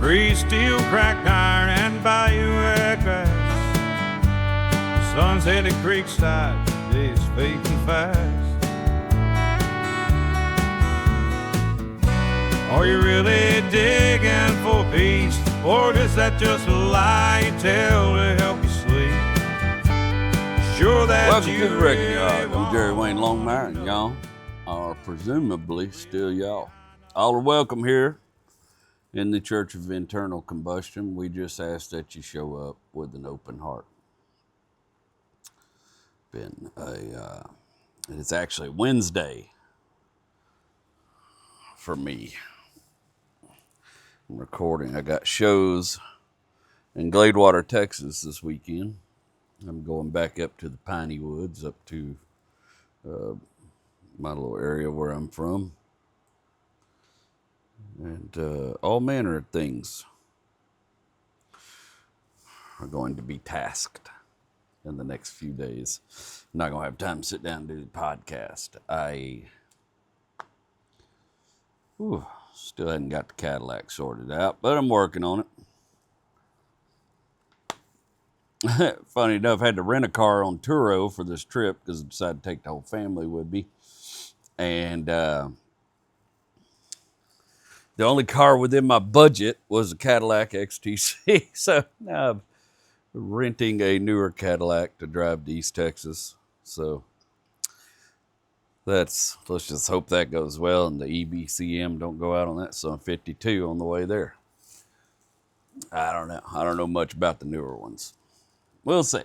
Free steel, cracked iron, and bayou aircraft. Sunset at Creekside is fading fast. Are you really digging for peace, or is that just a lie you tell to help you sleep? Sure that Welcome you to the Wrecking really Yard. I'm want Jerry Wayne Longmire, and y'all are presumably still y'all. All are welcome here in the Church of Internal Combustion. We just ask that you show up with an open heart. It's actually Wednesday for me. I'm recording. I got shows in Gladewater, Texas this weekend. I'm going back up to the Piney Woods, up to my little area where I'm from. And all manner of things are going to be tasked in the next few days. I'm not going to have time to sit down and do the podcast. I still hadn't got the Cadillac sorted out, but I'm working on it. Funny enough, I had to rent a car on Turo for this trip because I decided to take the whole family with me. And the only car within my budget was a Cadillac XTC. So now I'm renting a newer Cadillac to drive to East Texas. So let's just hope that goes well and the EBCM don't go out on that Sun 52 on the way there. I don't know. I don't know much about the newer ones. We'll see.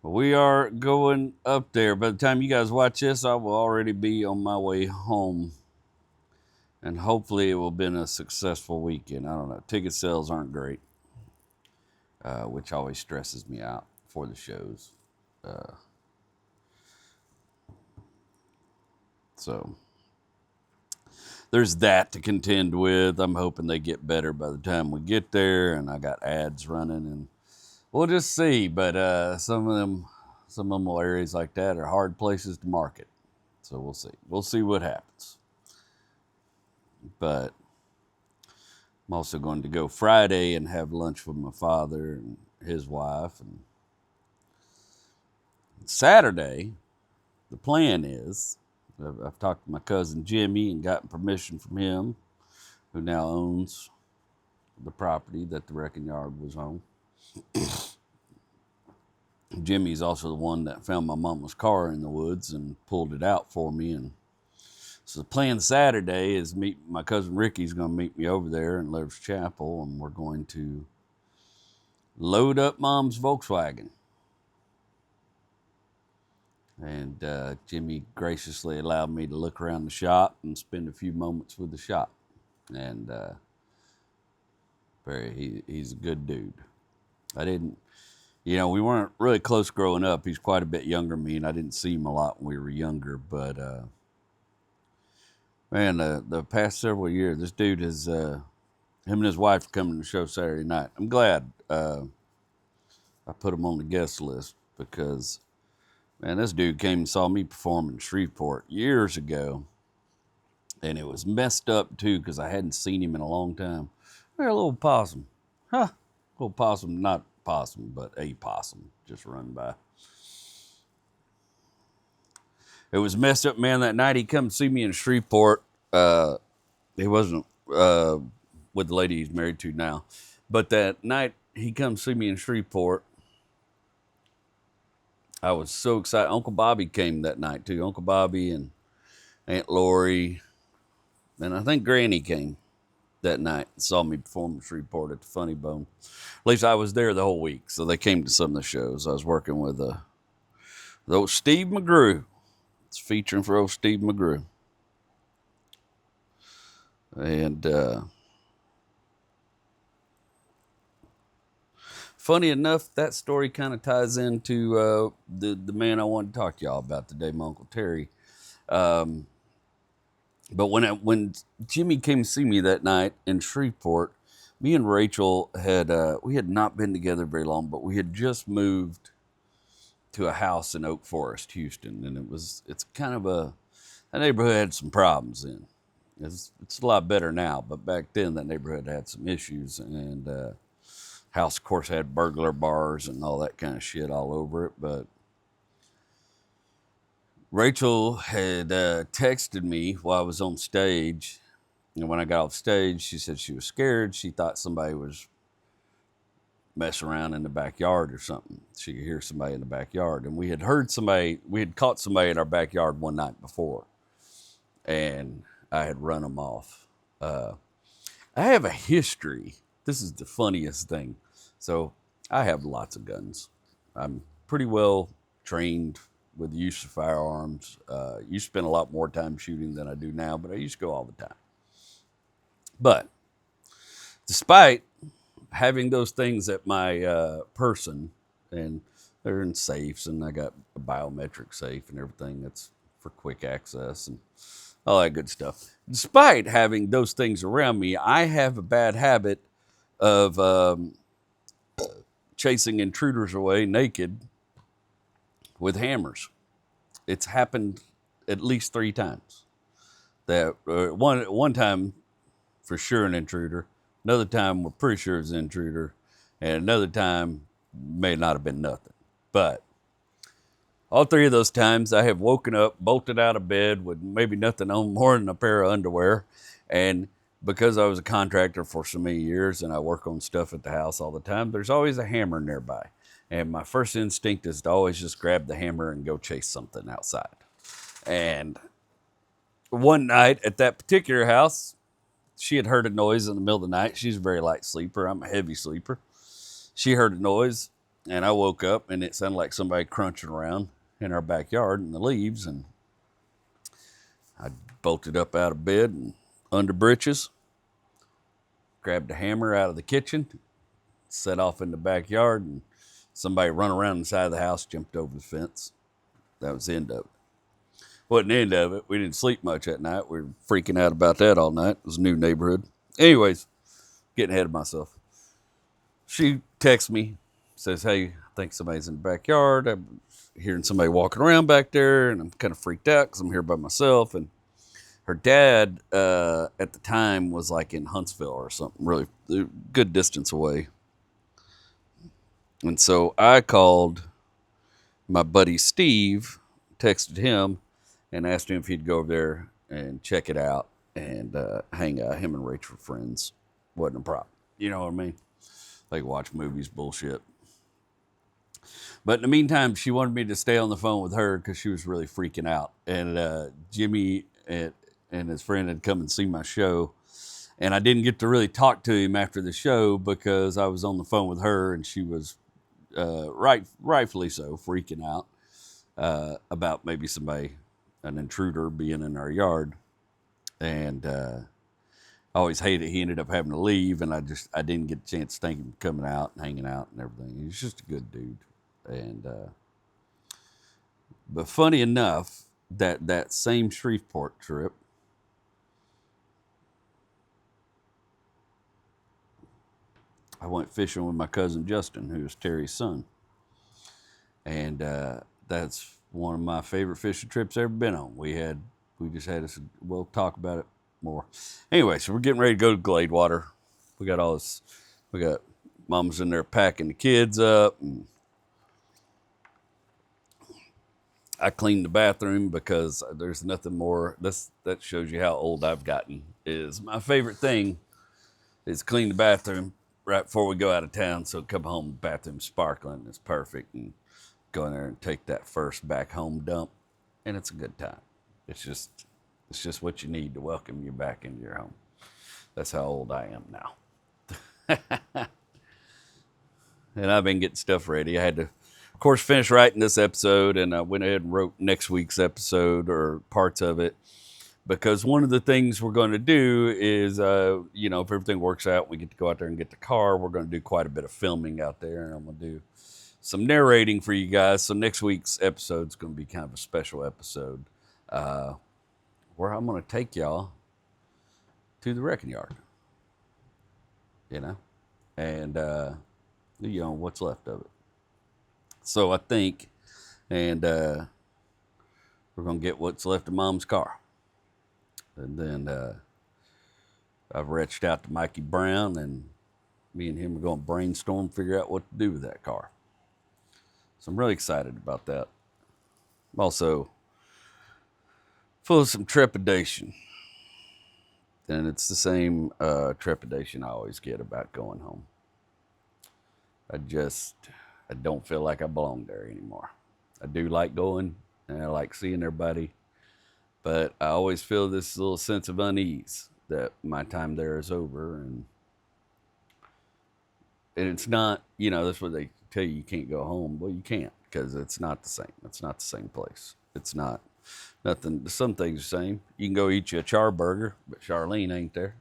But we are going up there. By the time you guys watch this, I will already be on my way home. And hopefully it will have been a successful weekend. I don't know. Ticket sales aren't great, which always stresses me out for the shows. So there's that to contend with. I'm hoping they get better by the time we get there. And I got ads running, and we'll just see. But some of them little areas like that are hard places to market. So we'll see. We'll see what happens. But I'm also going to go Friday and have lunch with my father and his wife. And Saturday, the plan is, I've talked to my cousin Jimmy and gotten permission from him, who now owns the property that the Wrecking Yard was on. Jimmy's also the one that found my mama's car in the woods and pulled it out for me. And so the plan Saturday is my cousin Ricky's going to meet me over there in Lover's Chapel, and we're going to load up Mom's Volkswagen. And Jimmy graciously allowed me to look around the shop and spend a few moments with the shop. And he's a good dude. We weren't really close growing up. He's quite a bit younger than me, and I didn't see him a lot when we were younger. But man, the past several years, this dude has, him and his wife are coming to the show Saturday night. I'm glad I put him on the guest list because, man, this dude came and saw me perform in Shreveport years ago. And it was messed up, too, because I hadn't seen him in a long time. Hey, a little possum. Little possum, not possum, but a possum just run by. It was messed up, man. That night he come see me in Shreveport. He wasn't with the lady he's married to now. But that night he come see me in Shreveport. I was so excited. Uncle Bobby came that night too. Uncle Bobby and Aunt Lori. And I think Granny came that night and saw me perform in Shreveport at the Funny Bone. At least I was there the whole week. So they came to some of the shows. I was working with old Steve McGrew. It's featuring for old Steve McGrew. And funny enough, that story kind of ties into the man I wanted to talk to y'all about today, my Uncle Terry. But when Jimmy came to see me that night in Shreveport, me and Rachel we had not been together very long, but we had just moved to a house in Oak Forest, Houston, and it's kind of a neighborhood had some problems in. It's a lot better now, but back then that neighborhood had some issues, and house, of course, had burglar bars and all that kind of shit all over it. But Rachel had texted me while I was on stage, and when I got off stage, she said she was scared. She thought somebody was messing around in the backyard or something. She could hear somebody in the backyard, and we had caught somebody in our backyard one night before, and I had run them off. I have a history. This is the funniest thing. So I have lots of guns. I'm pretty well trained with the use of firearms. You spend a lot more time shooting than I do now, but I used to go all the time. But despite having those things at my person, and they're in safes, and I got a biometric safe and everything that's for quick access and all that good stuff. Despite having those things around me, I have a bad habit of chasing intruders away naked with hammers. It's happened at least 3 times. That one time for sure an intruder, another time we're pretty sure it's an intruder, and another time may not have been nothing. But all 3 of those times I have woken up, bolted out of bed with maybe nothing on more than a pair of underwear. And because I was a contractor for so many years and I work on stuff at the house all the time, there's always a hammer nearby. And my first instinct is to always just grab the hammer and go chase something outside. And one night at that particular house, she had heard a noise in the middle of the night. She's a very light sleeper. I'm a heavy sleeper. She heard a noise, and I woke up, and it sounded like somebody crunching around in our backyard in the leaves. And I bolted up out of bed and under britches, grabbed a hammer out of the kitchen, set off in the backyard, and somebody run around inside the house, jumped over the fence. That was the end of it. Wasn't the end of it. We didn't sleep much that night. We were freaking out about that all night. It was a new neighborhood. Anyways, getting ahead of myself. She texts me, says, "Hey, I think somebody's in the backyard. I'm hearing somebody walking around back there, and I'm kind of freaked out because I'm here by myself." And her dad, at the time, was like in Huntsville or something, really good distance away. And so I called my buddy Steve, texted him, and asked him if he'd go over there and check it out and hang out. Him and Rachel were friends. Wasn't a problem. You know what I mean? Like watch movies, bullshit. But in the meantime, she wanted me to stay on the phone with her because she was really freaking out. And Jimmy and his friend had come and seen my show. And I didn't get to really talk to him after the show because I was on the phone with her, and she was rightfully so freaking out about maybe an intruder being in our yard. And I always hated he ended up having to leave, and I didn't get a chance to thank him for coming out and hanging out and everything. He's just a good dude. And but funny enough, that same Shreveport trip, I went fishing with my cousin Justin, who is Terry's son. And that's one of my favorite fishing trips I've ever been on. We'll talk about it more. Anyway, so we're getting ready to go to Gladewater. We got mom's in there packing the kids up, and I cleaned the bathroom because there's nothing more. That shows you how old I've gotten. Is my favorite thing is clean the bathroom right before we go out of town, so come home, the bathroom's sparkling, it's perfect, and go in there and take that first back home dump, and it's a good time. It's just what you need to welcome you back into your home. That's how old I am now. And I've been getting stuff ready. I had to, of course, finish writing this episode, and I went ahead and wrote next week's episode or parts of it, because one of the things we're going to do is, if everything works out, we get to go out there and get the car. We're going to do quite a bit of filming out there, and I'm going to do some narrating for you guys. So next week's episode is going to be kind of a special episode where I'm going to take y'all to the wrecking yard, and what's left of it. So I think, and we're going to get what's left of Mom's car. And then I've reached out to Mikey Brown, and me and him are going to brainstorm, figure out what to do with that car. So I'm really excited about that. I'm also full of some trepidation. And it's the same trepidation I always get about going home. I don't feel like I belong there anymore. I do like going, and I like seeing everybody, but I always feel this little sense of unease that my time there is over. And it's not, that's what they tell you can't go home. Well, you can't, because it's not the same. It's not the same place. It's not nothing. Some things are the same. You can go eat you a char burger, but Charlene ain't there.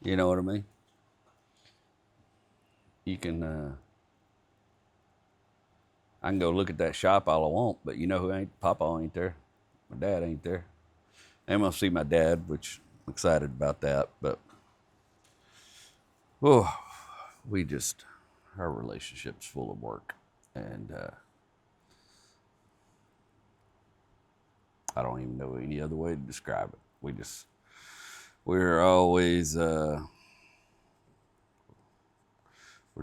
You know what I mean? You can, I can go look at that shop all I want, but you know who ain't? Papa ain't there. My dad ain't there. I'm going to see my dad, which I'm excited about that. But, our relationship's full of work. And I don't even know any other way to describe it. We're always, we're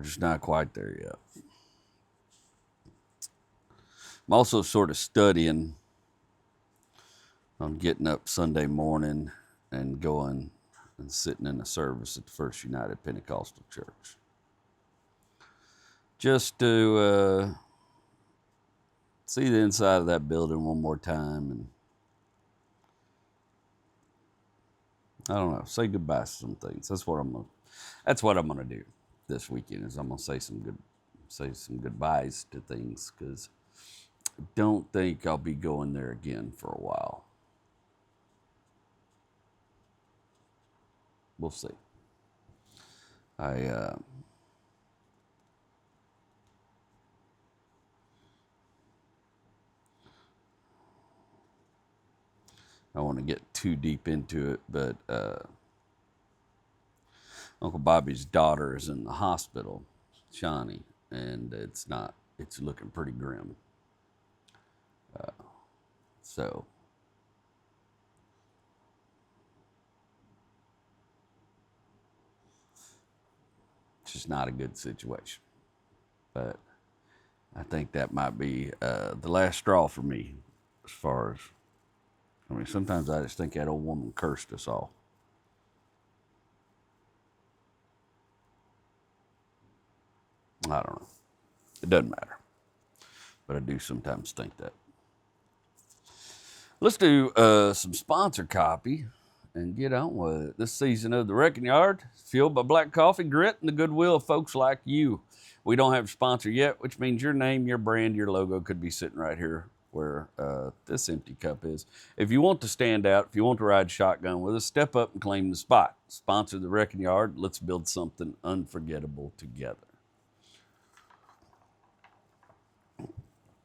just not quite there yet. I'm also sort of studying on getting up Sunday morning and going and sitting in a service at the First United Pentecostal Church. Just to see the inside of that building one more time, and I don't know, say goodbye to some things. That's what I'm gonna do this weekend. Is I'm gonna say some goodbyes to things, because I don't think I'll be going there again for a while. We'll see. I don't want to get too deep into it, but Uncle Bobby's daughter is in the hospital, Shawnee, and it's looking pretty grim. So it's just not a good situation. But I think that might be the last straw for me, as far as, sometimes I just think that old woman cursed us all. I don't know. It doesn't matter. But I do sometimes think that. Let's do some sponsor copy and get on with it. This season of The Wrecking Yard is fueled by black coffee, grit, and the goodwill of folks like you. We don't have a sponsor yet, which means your name, your brand, your logo could be sitting right here where this empty cup is. If you want to stand out, if you want to ride shotgun with us, step up and claim the spot. Sponsor The Wrecking Yard. Let's build something unforgettable together.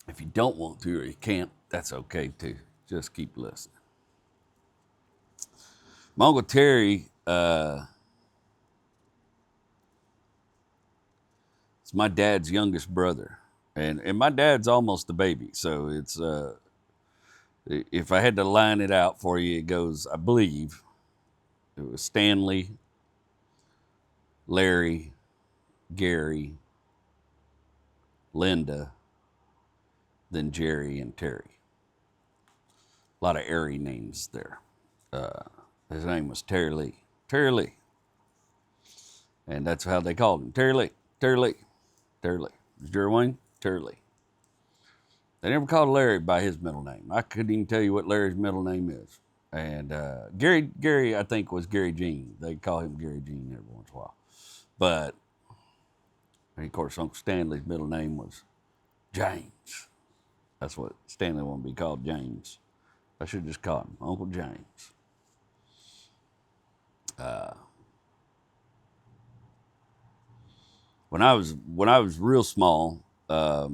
If you don't want to or you can't, that's okay too. Just keep listening. My Uncle Terry is my dad's youngest brother. And my dad's almost a baby. So it's, if I had to line it out for you, it goes, I believe, it was Stanley, Larry, Gary, Linda, then Jerry and Terry. A lot of airy names there. His name was Terry Lee. Terry Lee. And that's how they called him. Terry Lee. Terry Lee. Terry Lee. Jerry Wayne? Terry Lee. They never called Larry by his middle name. I couldn't even tell you what Larry's middle name is. And Gary, I think, was Gary Jean. They call him Gary Jean every once in a while. But, and of course, Uncle Stanley's middle name was James. That's what Stanley wanted to be called, James. I should just call him Uncle James. When I was real small, I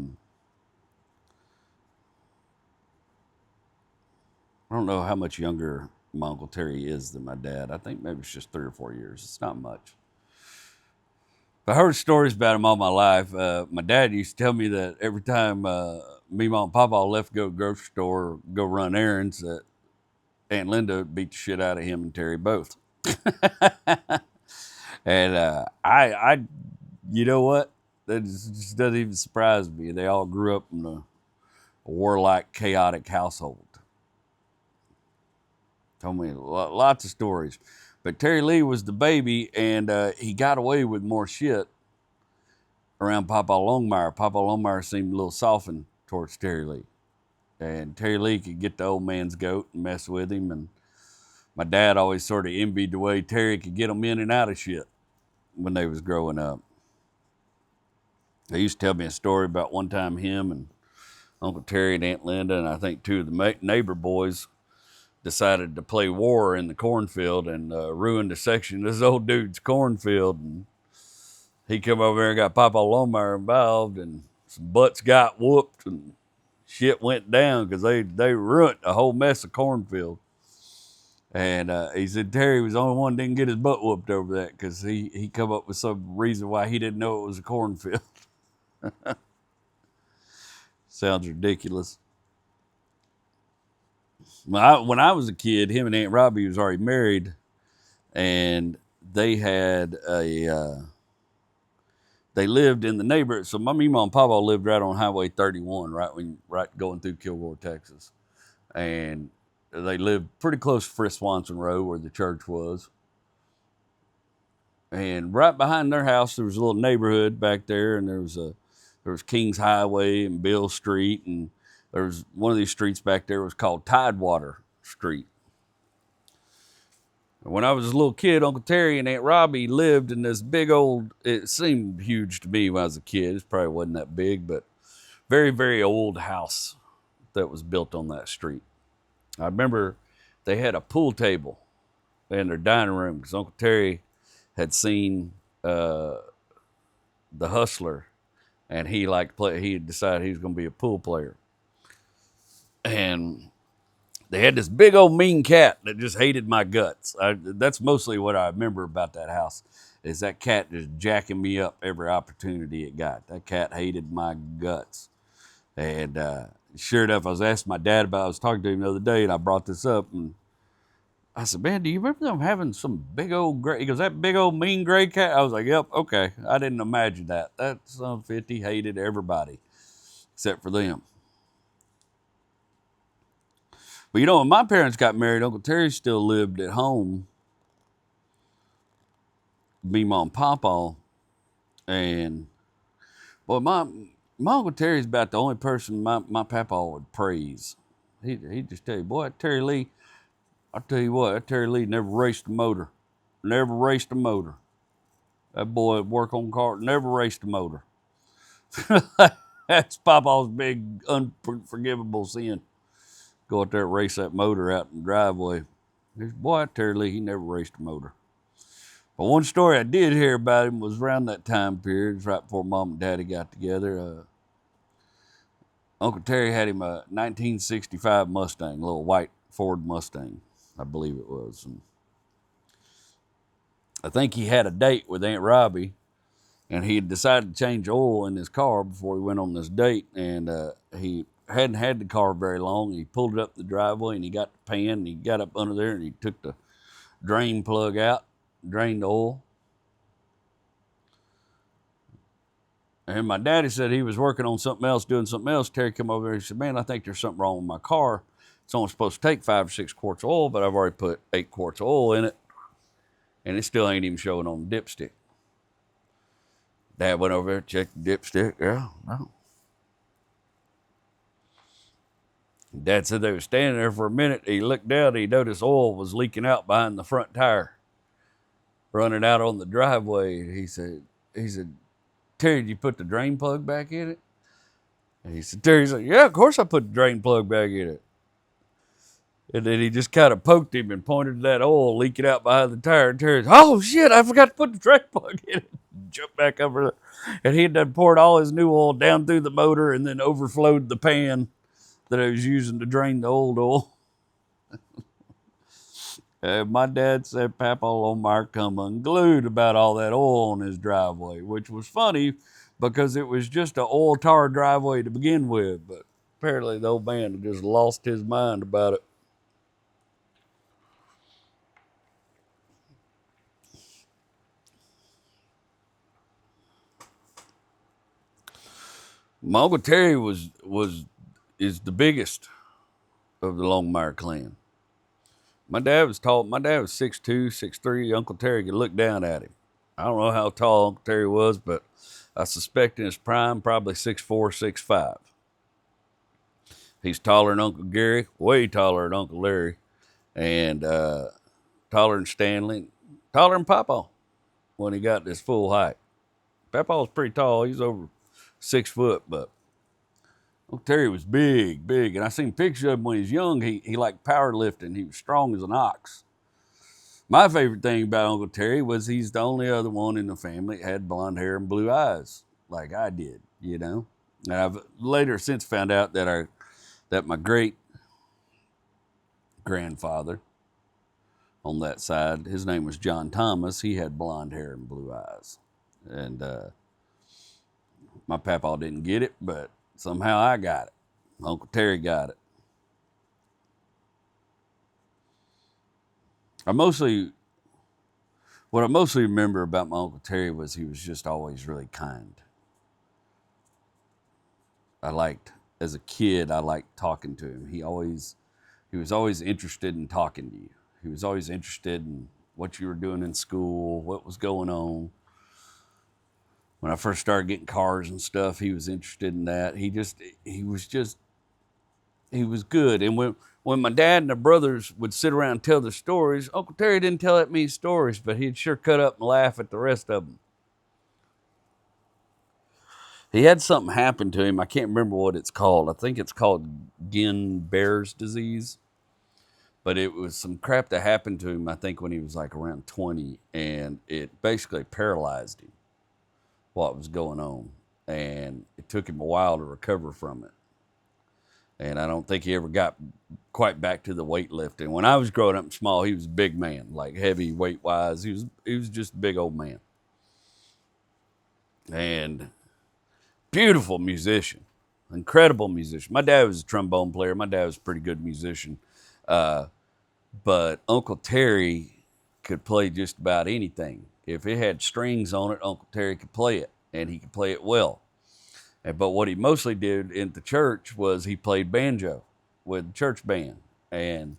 don't know how much younger my Uncle Terry is than my dad. I think maybe it's just 3 or 4 years. It's not much. I heard stories about him all my life. My dad used to tell me that every time me, Mom, and Papa left to go to the grocery store, go run errands, that Aunt Linda would beat the shit out of him and Terry both. And I, you know what? That just doesn't even surprise me. They all grew up in a warlike, chaotic household. Told me lots of stories. But Terry Lee was the baby, and he got away with more shit around Papa Longmire. Papa Longmire seemed a little softened towards Terry Lee. And Terry Lee could get the old man's goat and mess with him. And my dad always sort of envied the way Terry could get them in and out of shit when they was growing up. He used to tell me a story about one time him and Uncle Terry and Aunt Linda and I think two of the neighbor boys decided to play war in the cornfield and ruined a section of this old dude's cornfield. And he come over there and got Papa Longmire involved, and some butts got whooped and shit went down because they ruined a whole mess of cornfield. And he said Terry was the only one that didn't get his butt whooped over that because he come up with some reason why he didn't know it was a cornfield. Sounds ridiculous. When I was a kid, him and Aunt Robbie was already married, and they had they lived in the neighborhood. So my mama and Papa lived right on Highway 31, right going through Kilgore, Texas. And they lived pretty close to Fritz Swanson Road where the church was. And right behind their house, there was a little neighborhood back there, and there was Kings Highway and Bill Street, and there was one of these streets back there was called Tidewater Street. And when I was a little kid, Uncle Terry and Aunt Robbie lived in this big old, it seemed huge to me when I was a kid. It probably wasn't that big, but very, very old house that was built on that street. I remember they had a pool table in their dining room because Uncle Terry had seen The Hustler, and he liked to play. He had decided he was going to be a pool player. And they had this big old mean cat that just hated my guts. That's mostly what I remember about that house, is that cat just jacking me up every opportunity it got. That cat hated my guts. And sure enough, I was asking my dad about it. I was talking to him the other day, and I brought this up, and I said, man, do you remember them having some big old gray? He goes, that big old mean gray cat? I was like, yep, okay. I didn't imagine that. That son of 50 hated everybody except for them. But you know, when my parents got married, Uncle Terry still lived at home. Me, Mom, Papa. And, boy, my Uncle Terry's about the only person my papa would praise. He'd just tell you, boy, Terry Lee, I'll tell you what, that Terry Lee never raced a motor. Never raced a motor. That boy would work on cars, never raced a motor. That's Papa's big, unforgivable sin. Go out there and race that motor out in the driveway. Boy, Terry Lee, he never raced a motor. But one story I did hear about him was around that time period. It was right before Mom and Daddy got together. Uncle Terry had him a 1965 Mustang, a little white Ford Mustang, I believe it was. And I think he had a date with Aunt Robbie, and he had decided to change oil in his car before he went on this date. And he hadn't had the car very long. He pulled it up the driveway, and he got the pan, and he got up under there, and he took the drain plug out, drained the oil. And my daddy said he was working on something else, doing something else. Terry came over there and he said, man, I think there's something wrong with my car. It's only supposed to take 5 or 6 quarts of oil, but I've already put 8 quarts of oil in it, and it still ain't even showing on the dipstick. Dad went over there, checked the dipstick. Yeah, no. Dad said they were standing there for a minute. He looked down and he noticed oil was leaking out behind the front tire, running out on the driveway. He said, Terry, did you put the drain plug back in it? And he said, Terry said, yeah, of course I put the drain plug back in it. And then he just kind of poked him and pointed to that oil leaking out behind the tire. And Terry said, oh shit, I forgot to put the drain plug in it. Jumped back over there. And he had done poured all his new oil down through the motor and then overflowed the pan that I was using to drain the old oil. My dad said Papa Longmire come unglued about all that oil on his driveway, which was funny because it was just an oil tar driveway to begin with. But apparently the old man had just lost his mind about it. My Uncle Terry is the biggest of the Longmire clan. My dad was tall. My dad was 6'2", 6'3". Uncle Terry could look down at him. I don't know how tall Uncle Terry was, but I suspect in his prime, probably 6'4", 6'5". He's taller than Uncle Gary, way taller than Uncle Larry, and taller than Stanley, taller than Papa when he got his full height. Papa was pretty tall. He was over 6 foot, but Uncle Terry was big, big. And I seen pictures of him when he was young. He liked powerlifting. He was strong as an ox. My favorite thing about Uncle Terry was he's the only other one in the family that had blonde hair and blue eyes like I did, you know. And I've later since found out that my great grandfather on that side, his name was John Thomas. He had blonde hair and blue eyes. And my papa didn't get it, but somehow I got it. Uncle Terry got it. What I mostly remember about my Uncle Terry was he was just always really kind. As a kid, I liked talking to him. He was always interested in talking to you. He was always interested in what you were doing in school, what was going on. When I first started getting cars and stuff, he was interested in that. He was good. And when my dad and the brothers would sit around and tell their stories, Uncle Terry didn't tell that many stories, but he'd sure cut up and laugh at the rest of them. He had something happen to him. I can't remember what it's called. I think it's called Guillain-Barre's disease. But it was some crap that happened to him, I think, when he was like around 20, and it basically paralyzed him, what was going on. And it took him a while to recover from it. And I don't think he ever got quite back to the weightlifting. When I was growing up small, he was a big man, like heavy weight wise. He was just a big old man. And beautiful musician, incredible musician. My dad was a trombone player. My dad was a pretty good musician. But Uncle Terry could play just about anything. If it had strings on it, Uncle Terry could play it, and he could play it well. But what he mostly did in the church was he played banjo with the church band. And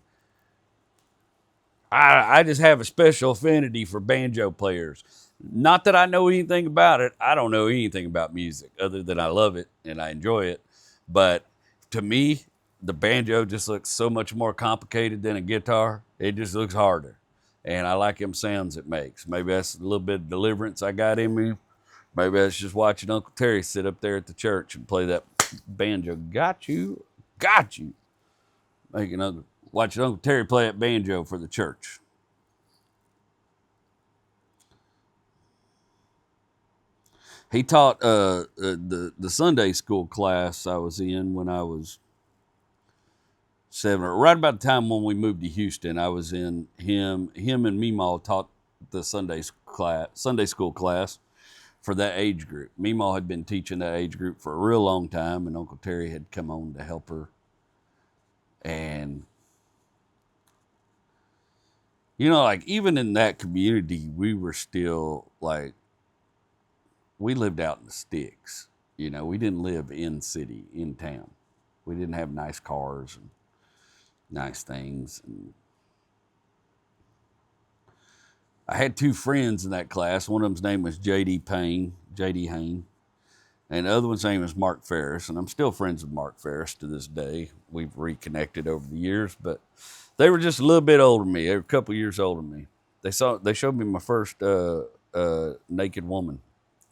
I just have a special affinity for banjo players. Not that I know anything about it. I don't know anything about music other than I love it and I enjoy it. But to me, the banjo just looks so much more complicated than a guitar. It just looks harder. And I like them sounds it makes. Maybe that's a little bit of deliverance I got in me. Maybe that's just watching Uncle Terry sit up there at the church and play that banjo. Got you. Watching Uncle Terry play that banjo for the church. He taught the Sunday school class I was in when I was 7, or right about the time when we moved to Houston. I was in him and Meemaw taught the Sunday school class for that age group. Meemaw had been teaching that age group for a real long time, and Uncle Terry had come on to help her. And like even in that community, we were still like, we lived out in the sticks. We didn't live in town. We didn't have nice cars and nice things. And I had 2 friends in that class. One of them's name was J.D. Hain, and the other one's name is Mark Ferris. And I'm still friends with Mark Ferris to this day. We've reconnected over the years, but they were just a little bit older than me. They were a couple years older than me. They showed me my first naked woman.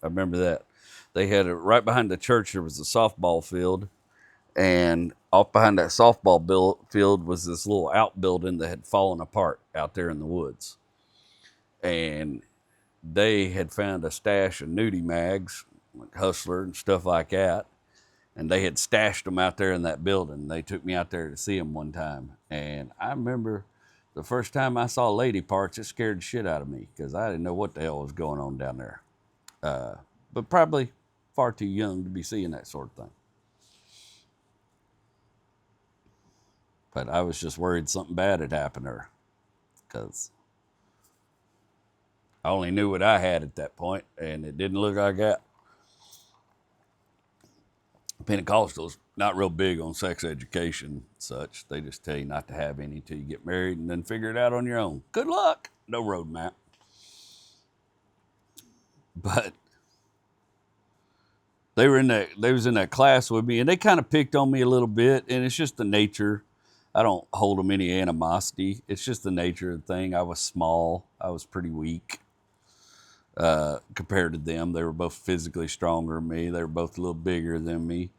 I remember that. They had right behind the church, there was a softball field. And off behind that softball field was this little outbuilding that had fallen apart out there in the woods. And they had found a stash of nudie mags, like Hustler and stuff like that. And they had stashed them out there in that building. They took me out there to see them one time. And I remember the first time I saw lady parts, it scared the shit out of me because I didn't know what the hell was going on down there. But probably far too young to be seeing that sort of thing. But I was just worried something bad had happened to her because I only knew what I had at that point, and it didn't look like that. Pentecostals, not real big on sex education and such. They just tell you not to have any till you get married and then figure it out on your own. Good luck. No roadmap. But they was in that class with me, and they kind of picked on me a little bit, and it's just the nature. I don't hold them any animosity. It's just the nature of the thing. I was small. I was pretty weak compared to them. They were both physically stronger than me. They were both a little bigger than me.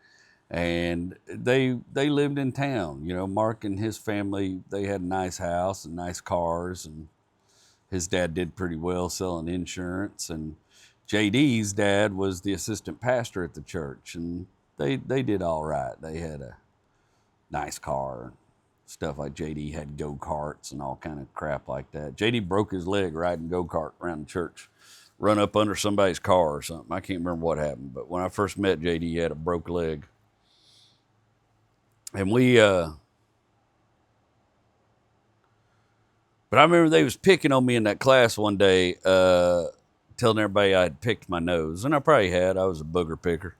And they lived in town. You know, Mark and his family, they had a nice house and nice cars, and his dad did pretty well selling insurance. And JD's dad was the assistant pastor at the church, and they did all right. They had a nice car, stuff like JD had go-karts and all kind of crap like that. JD broke his leg riding go-kart around the church, run up under somebody's car or something. I can't remember what happened, but when I first met JD, he had a broke leg. And but I remember they was picking on me in that class one day, telling everybody I had picked my nose. And I probably had. I was a booger picker.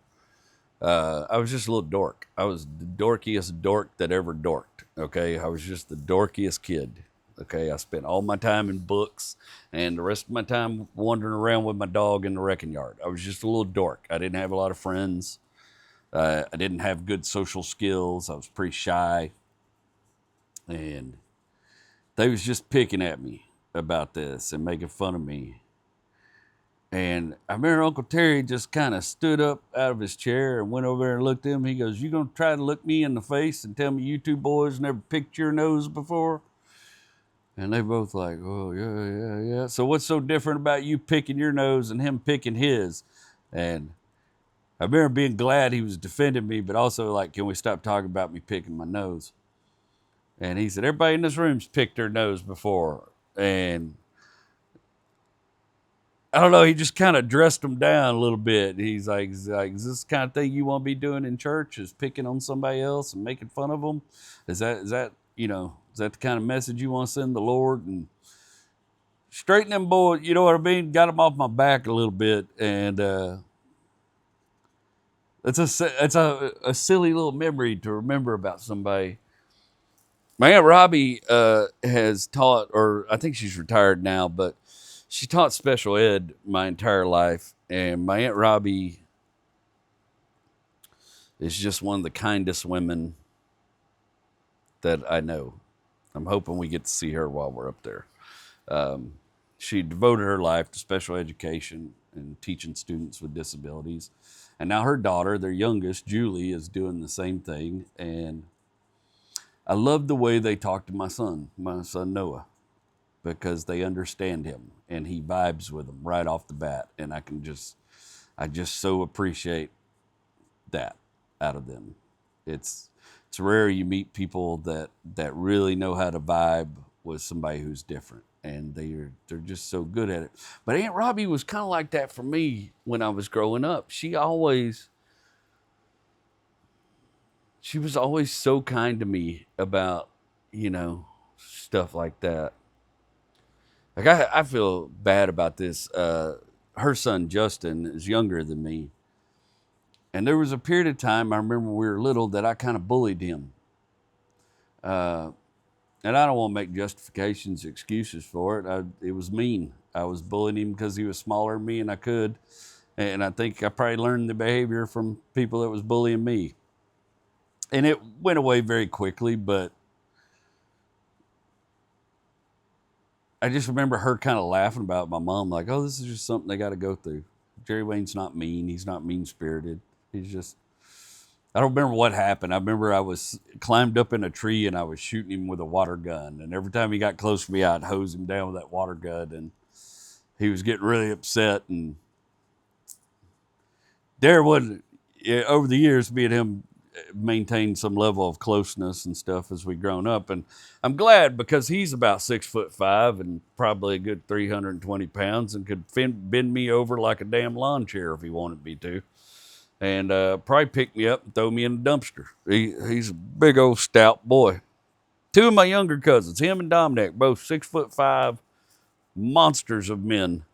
I was just a little dork. I was the dorkiest dork that ever dorked. Okay. I was just the dorkiest kid. Okay. I spent all my time in books and the rest of my time wandering around with my dog in the wrecking yard. I was just a little dork. I didn't have a lot of friends. I didn't have good social skills. I was pretty shy. And they was just picking at me about this and making fun of me. And I remember Uncle Terry just kind of stood up out of his chair and went over there and looked at him. He goes, "You gonna try to look me in the face and tell me you two boys never picked your nose before?" And they both like, "Oh, yeah. So what's so different about you picking your nose and him picking his?" And I remember being glad he was defending me, but also like, "Can we stop talking about me picking my nose?" And he said, "Everybody in this room's picked their nose before." And I don't know, he just kind of dressed them down a little bit. He's like, "Is this the kind of thing you want to be doing in church, is picking on somebody else and making fun of them? Is that the kind of message you want to send the Lord?" And straighten them boys, you know what I mean? Got them off my back a little bit. And it's a silly little memory to remember about somebody. My Aunt Robbie has taught, or I think she's retired now, but she taught special ed my entire life. And my Aunt Robbie is just one of the kindest women that I know. I'm hoping we get to see her while we're up there. She devoted her life to special education and teaching students with disabilities. And now her daughter, their youngest, Julie, is doing the same thing. And I love the way they talk to my son Noah, because they understand him and he vibes with them right off the bat. And I just so appreciate that out of them. It's rare you meet people that really know how to vibe with somebody who's different, and they're just so good at it. But Aunt Robbie was kind of like that for me when I was growing up. She was always so kind to me about, stuff like that. Like I feel bad about this. Her son Justin is younger than me. And there was a period of time, I remember when we were little, that I kind of bullied him. And I don't want to make justifications, excuses for it. It was mean. I was bullying him because he was smaller than me and I could. And I think I probably learned the behavior from people that was bullying me. And it went away very quickly, but I just remember her kind of laughing about my mom, like, "Oh, this is just something they got to go through. Jerry Wayne's not mean. He's not mean-spirited. He's just..." I don't remember what happened. I remember I was climbed up in a tree and I was shooting him with a water gun. And every time he got close to me, I'd hose him down with that water gun. And he was getting really upset. And there wasn't, over the years, me and him maintained some level of closeness and stuff as we grown up. And I'm glad, because he's about 6'5" and probably a good 320 pounds and could bend me over like a damn lawn chair if he wanted me to. And probably pick me up and throw me in a dumpster. He's a big old stout boy. Two of my younger cousins, him and Dominic, both 6'5", monsters of men.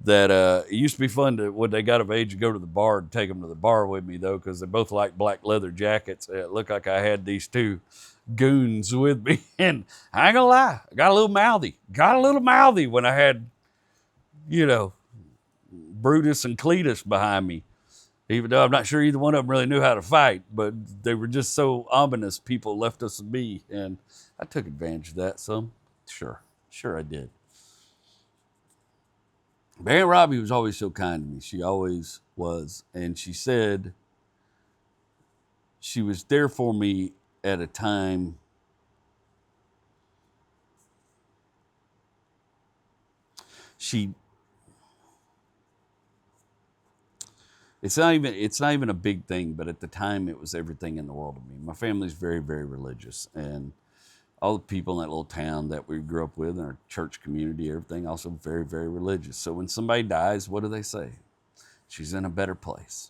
that it used to be fun to, when they got of age, to go to the bar and take them to the bar with me, though, because they both like black leather jackets. It looked like I had these two goons with me. And I ain't gonna lie, I got a little mouthy when I had, you know, Brutus and Cletus behind me. Even though I'm not sure either one of them really knew how to fight, but they were just so ominous, people left us to be. And I took advantage of that some. Sure I did. But Aunt Robbie was always so kind to me. She always was. And she said she was there for me at a time she it's not even a big thing, but at the time it was everything in the world to me. My family's very, very religious, and all the people in that little town that we grew up with, in our church community, everything, also very, very religious. So when somebody dies, what do they say? She's in a better place.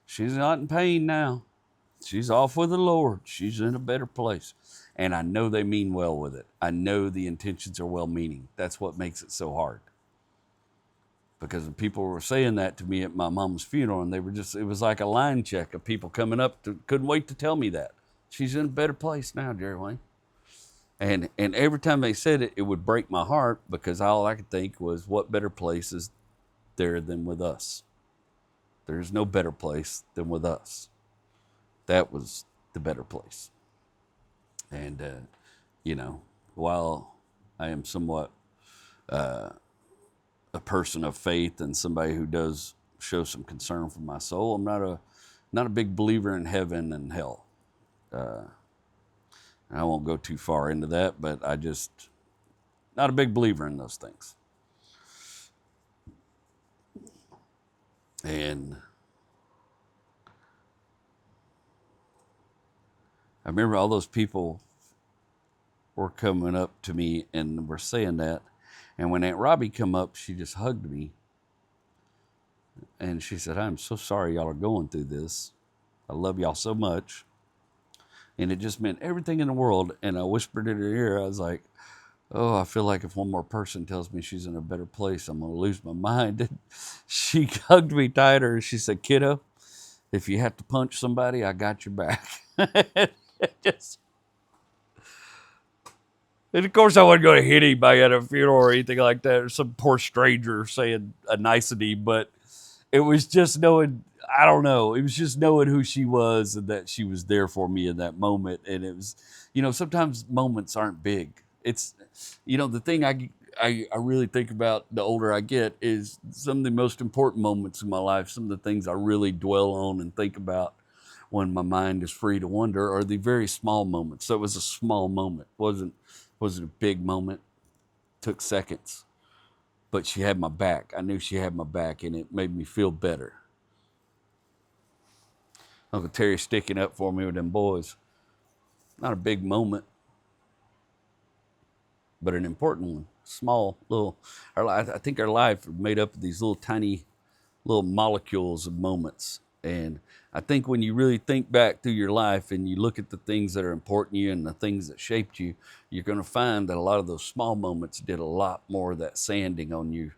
She's not in pain now. She's off with the Lord. She's in a better place. And I know they mean well with it. I know the intentions are well-meaning. That's what makes it so hard. Because when people were saying that to me at my mom's funeral, and it was like a line check of people coming up couldn't wait to tell me that. She's in a better place now, Jerry Wayne. And every time they said it, it would break my heart, because all I could think was, what better place is there than with us? There's no better place than with us. That was the better place. And, while I am somewhat a person of faith and somebody who does show some concern for my soul, I'm not a big believer in heaven and hell. I won't go too far into that, but not a big believer in those things. And I remember all those people were coming up to me and were saying that. And when Aunt Robbie come up, she just hugged me. And she said, "I'm so sorry y'all are going through this. I love y'all so much." And it just meant everything in the world. And I whispered in her ear, I was like, "Oh, I feel like if one more person tells me she's in a better place, I'm going to lose my mind." And she hugged me tighter and she said, "Kiddo, if you have to punch somebody, I got your back." And of course, I wasn't going to hit anybody at a funeral or anything like that, or some poor stranger saying a nicety, but it was just knowing, I don't know, it was just knowing who she was and that she was there for me in that moment. And it was, sometimes moments aren't big. It's, the thing I really think about the older I get is some of the most important moments in my life, some of the things I really dwell on and think about when my mind is free to wonder, are the very small moments. So it was a small moment. Wasn't a big moment. Took seconds. But she had my back. I knew she had my back, and it made me feel better. Uncle Terry sticking up for me with them boys. Not a big moment, but an important one. Small, little. I think our life is made up of these little tiny little molecules of moments. And I think when you really think back through your life and you look at the things that are important to you and the things that shaped you, you're going to find that a lot of those small moments did a lot more of that sanding on you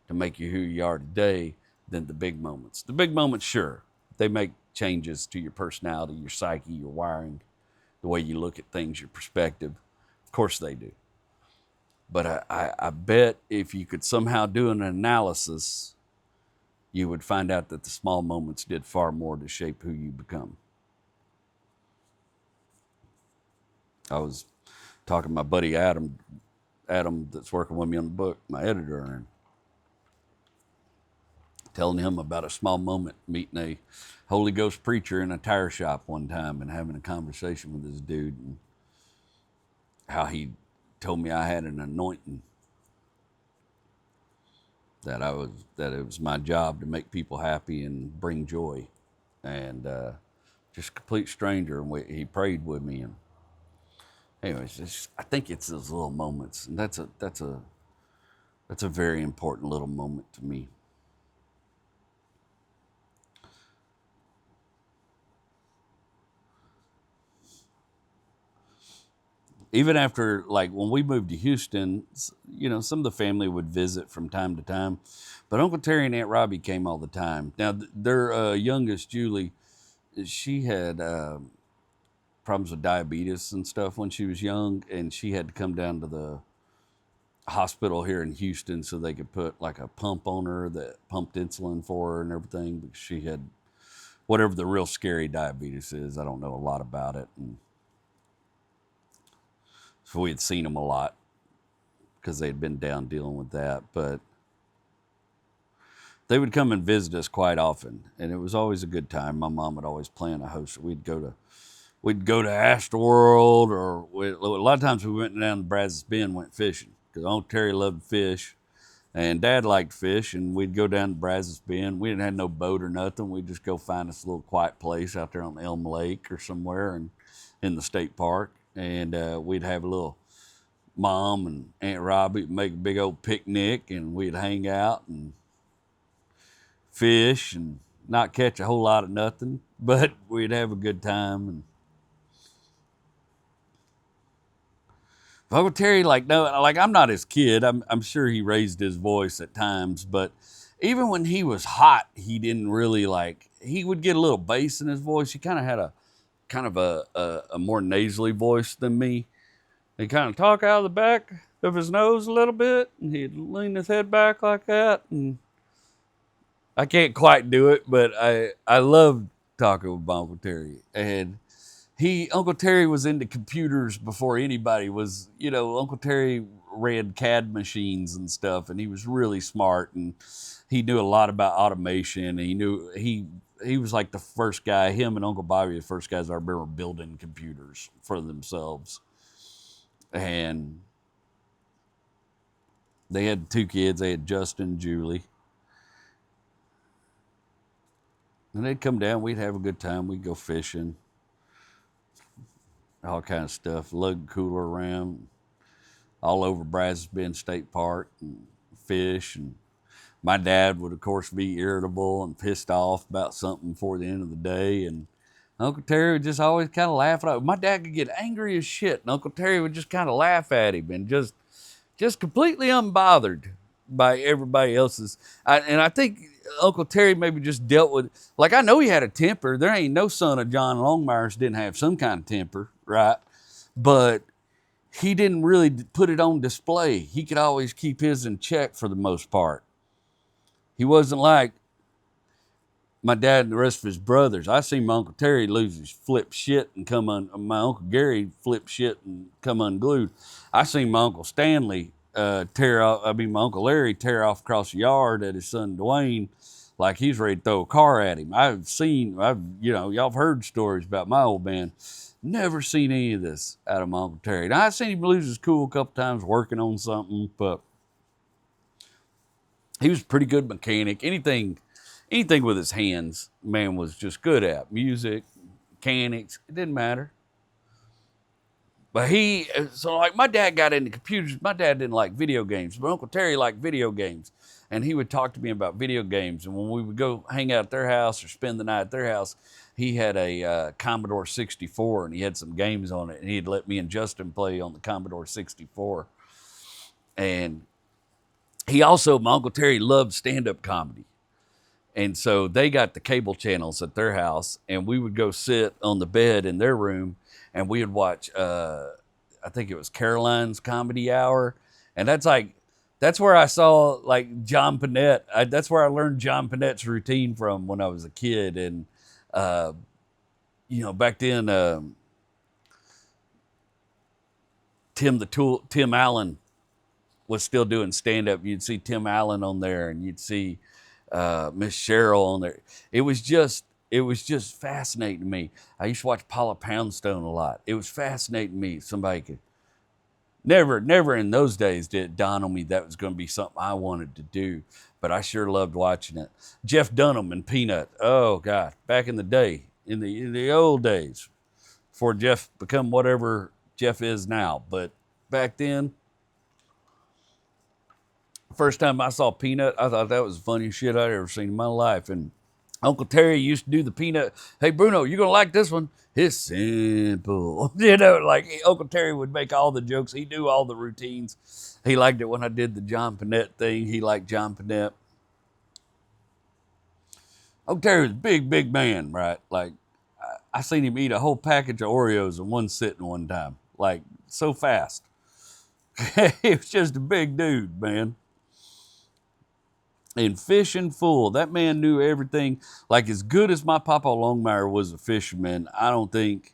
to make you who you are today than the big moments. The big moments, sure, they make changes to your personality, your psyche, your wiring, the way you look at things, your perspective. Of course they do. But I bet if you could somehow do an analysis, you would find out that the small moments did far more to shape who you become. I was talking to my buddy Adam that's working with me on the book, my editor, and telling him about a small moment meeting a Holy Ghost preacher in a tire shop one time and having a conversation with this dude, and how he told me I had an anointing, that it was my job to make people happy and bring joy. And just a complete stranger, and he prayed with me. And anyways, I think it's those little moments, and that's a very important little moment to me. even after, like, when we moved to Houston, some of the family would visit from time to time, but Uncle Terry and Aunt Robbie came all the time. Now, their youngest, Julie, she had problems with diabetes and stuff when she was young, and she had to come down to the hospital here in Houston so they could put like a pump on her that pumped insulin for her and everything, because she had whatever the real scary diabetes is. I don't know a lot about it. And so we had seen them a lot because they had been down dealing with that. But they would come and visit us quite often, and it was always a good time. My mom would always plan a host. We'd go to Astroworld, or a lot of times we went down to Brazos Bend, went fishing, because Uncle Terry loved to fish, and Dad liked fish, and we'd go down to Brazos Bend. We didn't have no boat or nothing. We'd just go find us a little quiet place out there on Elm Lake or somewhere, and in the state park, and we'd have a little Mom and Aunt Robbie make a big old picnic, and we'd hang out and fish and not catch a whole lot of nothing, but we'd have a good time. And Uncle Terry, I'm not his kid. I'm sure he raised his voice at times, but even when he was hot, he didn't really he would get a little bass in his voice. He kind of had a more nasally voice than me. He'd kind of talk out of the back of his nose a little bit, and he'd lean his head back like that. And I can't quite do it, but I love talking with Uncle Terry. And Uncle Terry was into computers before anybody was. Uncle Terry ran CAD machines and stuff, and he was really smart, and he knew a lot about automation. And he was like the first guy. Him and Uncle Bobby, the first guys I remember building computers for themselves. And they had 2 kids. They had Justin and Julie. And they'd come down. We'd have a good time. We'd go fishing. All kind of stuff. Lug cooler around. All over Brazos Bend State Park. And fish. And my dad would, of course, be irritable and pissed off about something before the end of the day. And Uncle Terry would just always kind of laugh at it. My dad could get angry as shit, and Uncle Terry would just kind of laugh at him and just completely unbothered by everybody else's. And I think Uncle Terry maybe just dealt with, I know he had a temper. There ain't no son of John Longmire's didn't have some kind of temper, right? But he didn't really put it on display. He could always keep his in check for the most part. He wasn't like my dad and the rest of his brothers. I seen my Uncle Terry lose his flip shit and my Uncle Gary flip shit and come unglued. I seen my Uncle Stanley my Uncle Larry tear off across the yard at his son Dwayne like he's ready to throw a car at him. Y'all have heard stories about my old man. Never seen any of this out of my Uncle Terry. Now, I've seen him lose his cool a couple times working on something, but he was a pretty good mechanic. Anything with his hands, man was just good at. Music, mechanics, it didn't matter. But my dad got into computers. My dad didn't like video games, but Uncle Terry liked video games. And he would talk to me about video games. And when we would go hang out at their house or spend the night at their house, he had a Commodore 64, and he had some games on it. And he'd let me and Justin play on the Commodore 64. And my Uncle Terry loved stand-up comedy. And so they got the cable channels at their house, and we would go sit on the bed in their room, and we would watch, I think it was Caroline's Comedy Hour. And that's where I saw John Panette. That's where I learned John Panette's routine from when I was a kid. And, back then, Tim Allen was still doing stand-up. You'd see Tim Allen on there, and you'd see Miss Cheryl on there. It was just fascinating to me. I used to watch Paula Poundstone a lot. It was fascinating to me. Somebody could never in those days did it dawn on me that was going to be something I wanted to do, but I sure loved watching it. Jeff Dunham and Peanut. Oh God, back in the day, in the old days, before Jeff become whatever Jeff is now. But back then, first time I saw Peanut, I thought that was the funniest shit I'd ever seen in my life. And Uncle Terry used to do the peanut. Hey, Bruno, you're going to like this one. It's simple. You know, like Uncle Terry would make all the jokes. He knew all the routines. He liked it when I did the John Panette thing. He liked John Panette. Uncle Terry was a big, big man, right? Like, I seen him eat a whole package of Oreos in one sitting one time. Like, so fast. He was just a big dude, man. And fishing full. That man knew everything. Like, as good as my Papa Longmire was a fisherman, I don't think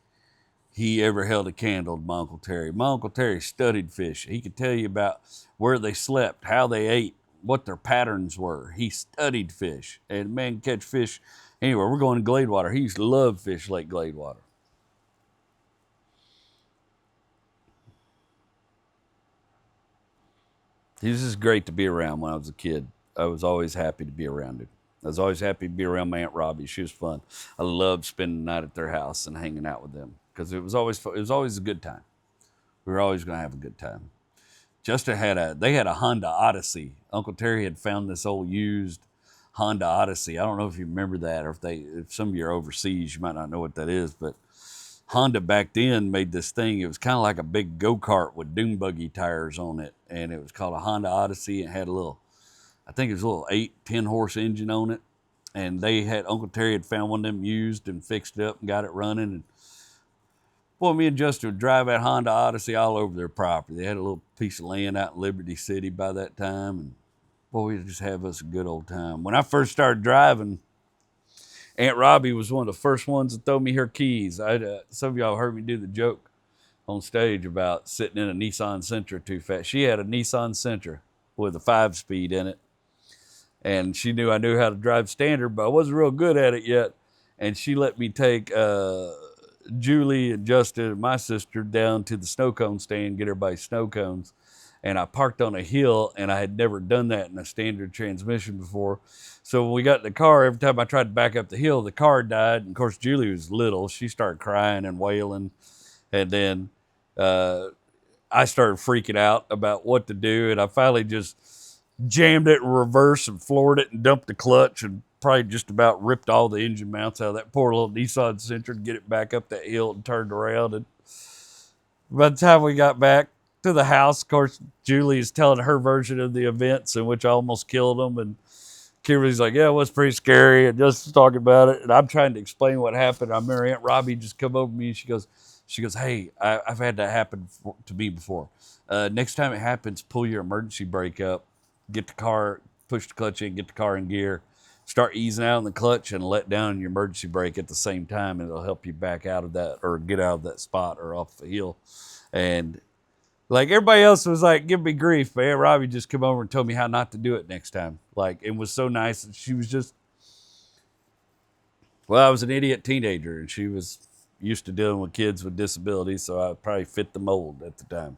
he ever held a candle to my Uncle Terry. My Uncle Terry studied fish. He could tell you about where they slept, how they ate, what their patterns were. He studied fish. And man could catch fish anywhere. We're going to Gladewater. He used to love fish Lake Gladewater. He was just great to be around when I was a kid. I was always happy to be around him. I was always happy to be around my Aunt Robbie. She was fun. I loved spending the night at their house and hanging out with them because it was always fun. It was always a good time. We were always going to have a good time. Justin they had a Honda Odyssey. Uncle Terry had found this old used Honda Odyssey. I don't know if you remember that, or if some of you are overseas, you might not know what that is, but Honda back then made this thing. It was kind of like a big go-kart with dune buggy tires on it, and it was called a Honda Odyssey. It had a little, I think it was a little 10 horse engine on it, and Uncle Terry had found one of them used and fixed it up and got it running. And boy, me and Justin would drive that Honda Odyssey all over their property. They had a little piece of land out in Liberty City by that time, and boy, we'd just have us a good old time. When I first started driving, Aunt Robbie was one of the first ones to throw me her keys. Some of y'all heard me do the joke on stage about sitting in a Nissan Sentra too fast. She had a Nissan Sentra with a 5-speed in it, and she knew I knew how to drive standard, but I wasn't real good at it yet. And she let me take Julie and Justin and my sister down to the snow cone stand, get everybody snow cones. And I parked on a hill, and I had never done that in a standard transmission before. So when we got in the car, every time I tried to back up the hill, the car died. And of course, Julie was little. She started crying and wailing. And then I started freaking out about what to do. And I finally just jammed it in reverse and floored it and dumped the clutch and probably just about ripped all the engine mounts out of that poor little Nissan Sentra to get it back up that hill and turned around. And by the time we got back to the house, of course, Julie is telling her version of the events in which I almost killed them. And Kimberly's like, yeah, it was pretty scary. And just talking about it. And I'm trying to explain what happened. I remember Aunt Robbie just come over to me and she goes, hey, I've had that happen to me before. Next time it happens, pull your emergency brake up, get the car, push the clutch in, get the car in gear, start easing out on the clutch and let down your emergency brake at the same time. And it'll help you back out of that or get out of that spot or off the hill. And like everybody else was like, give me grief, but Aunt Robbie just come over and told me how not to do it next time. Like, it was so nice. And she was just, well, I was an idiot teenager and she was used to dealing with kids with disabilities. So I probably fit the mold at the time.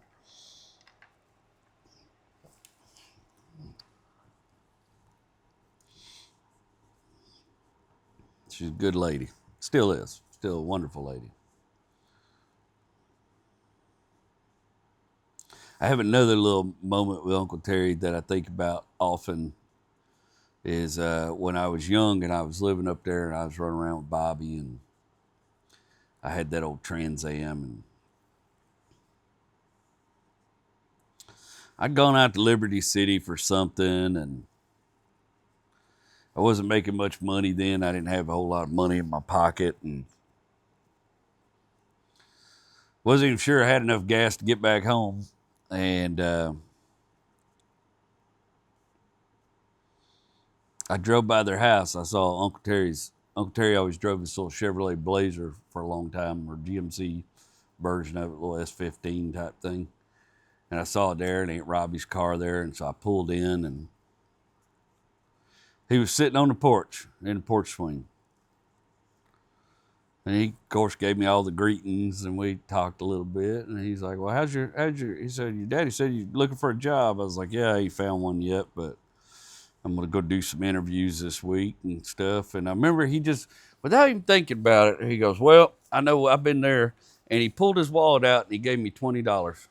She's a good lady. Still is. Still a wonderful lady. I have another little moment with Uncle Terry that I think about often is when I was young and I was living up there and I was running around with Bobby and I had that old Trans Am and I'd gone out to Liberty City for something and I wasn't making much money then. I didn't have a whole lot of money in my pocket and wasn't even sure I had enough gas to get back home. And I drove by their house. I saw Uncle Terry always drove this little Chevrolet Blazer for a long time, or GMC version of it, little S15 type thing. And I saw it there, and Aunt Robbie's car there, and so I pulled in, and he was sitting on the porch, in the porch swing. And he, of course, gave me all the greetings, and we talked a little bit. And he's like, well, he said, your daddy said you're looking for a job. I was like, yeah, I ain't found one yet, but I'm going to go do some interviews this week and stuff. And I remember he just, without even thinking about it, he goes, well, I know I've been there. And he pulled his wallet out and he gave me $20.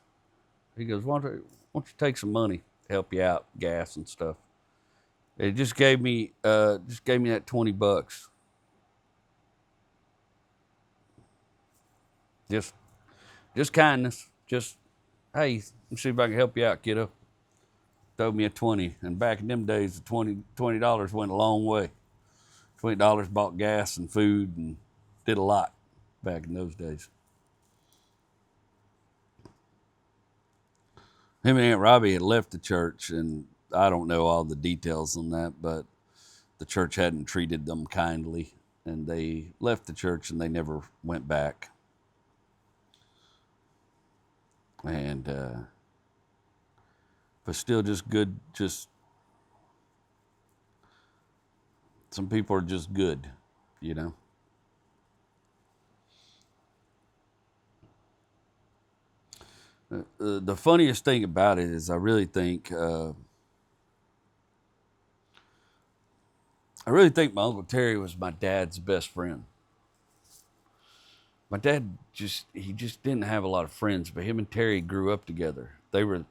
He goes, why don't you take some money to help you out, gas and stuff? It just gave me that $20. Just kindness. Just, hey, let's see if I can help you out, kiddo. Throw me a 20. And back in them days, the $20 went a long way. $20 bought gas and food and did a lot back in those days. Him and Aunt Robbie had left the church, and I don't know all the details on that, but the church hadn't treated them kindly, and they left the church and they never went back. And but still just good. Just some people are just good, you know. The funniest thing about it is I really think my Uncle Terry was my dad's best friend. My dad just didn't have a lot of friends, but him and Terry grew up together. They were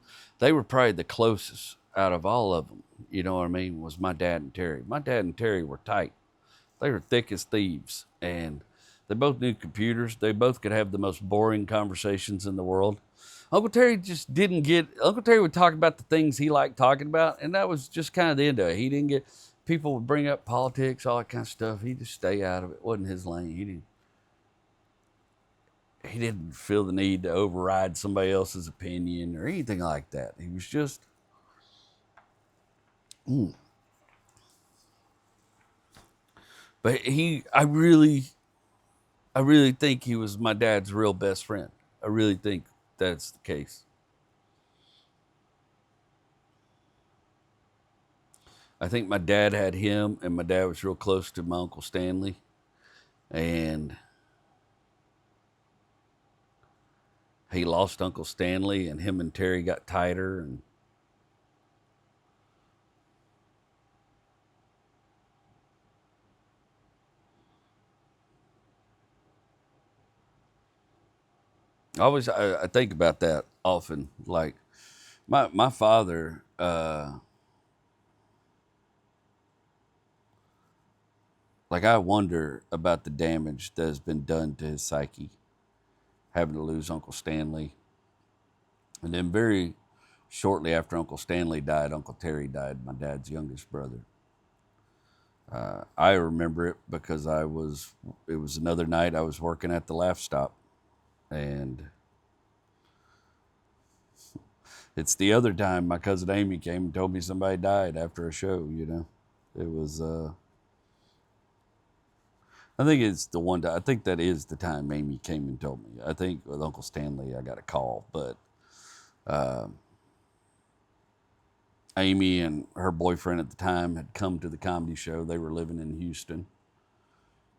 probably the closest out of all of them. You know what I mean? Was my dad and Terry. My dad and Terry were tight. They were thick as thieves, and they both knew computers. They both could have the most boring conversations in the world. Uncle Terry just didn't get. Uncle Terry would talk about the things he liked talking about, and that was just kind of the end of it. He didn't get. People would bring up politics, all that kind of stuff. He'd just stay out of it. It wasn't his lane. He didn't feel the need to override somebody else's opinion or anything like that. He was just. But I really think he was my dad's real best friend. I really think that's the case. I think my dad had him, and my dad was real close to my Uncle Stanley. And he lost Uncle Stanley, and him and Terry got tighter. And I think about that often. Like my father, like I wonder about the damage that has been done to his psyche, having to lose Uncle Stanley, and then very shortly after Uncle Stanley died, Uncle Terry died, my dad's youngest brother. I remember it because it was another night I was working at the Laugh Stop, and it's the other time my cousin Amy came and told me somebody died after a show, you know. It was, I think it's the one time, I think that is the time Amy came and told me. I think with Uncle Stanley, I got a call, but Amy and her boyfriend at the time had come to the comedy show. They were living in Houston,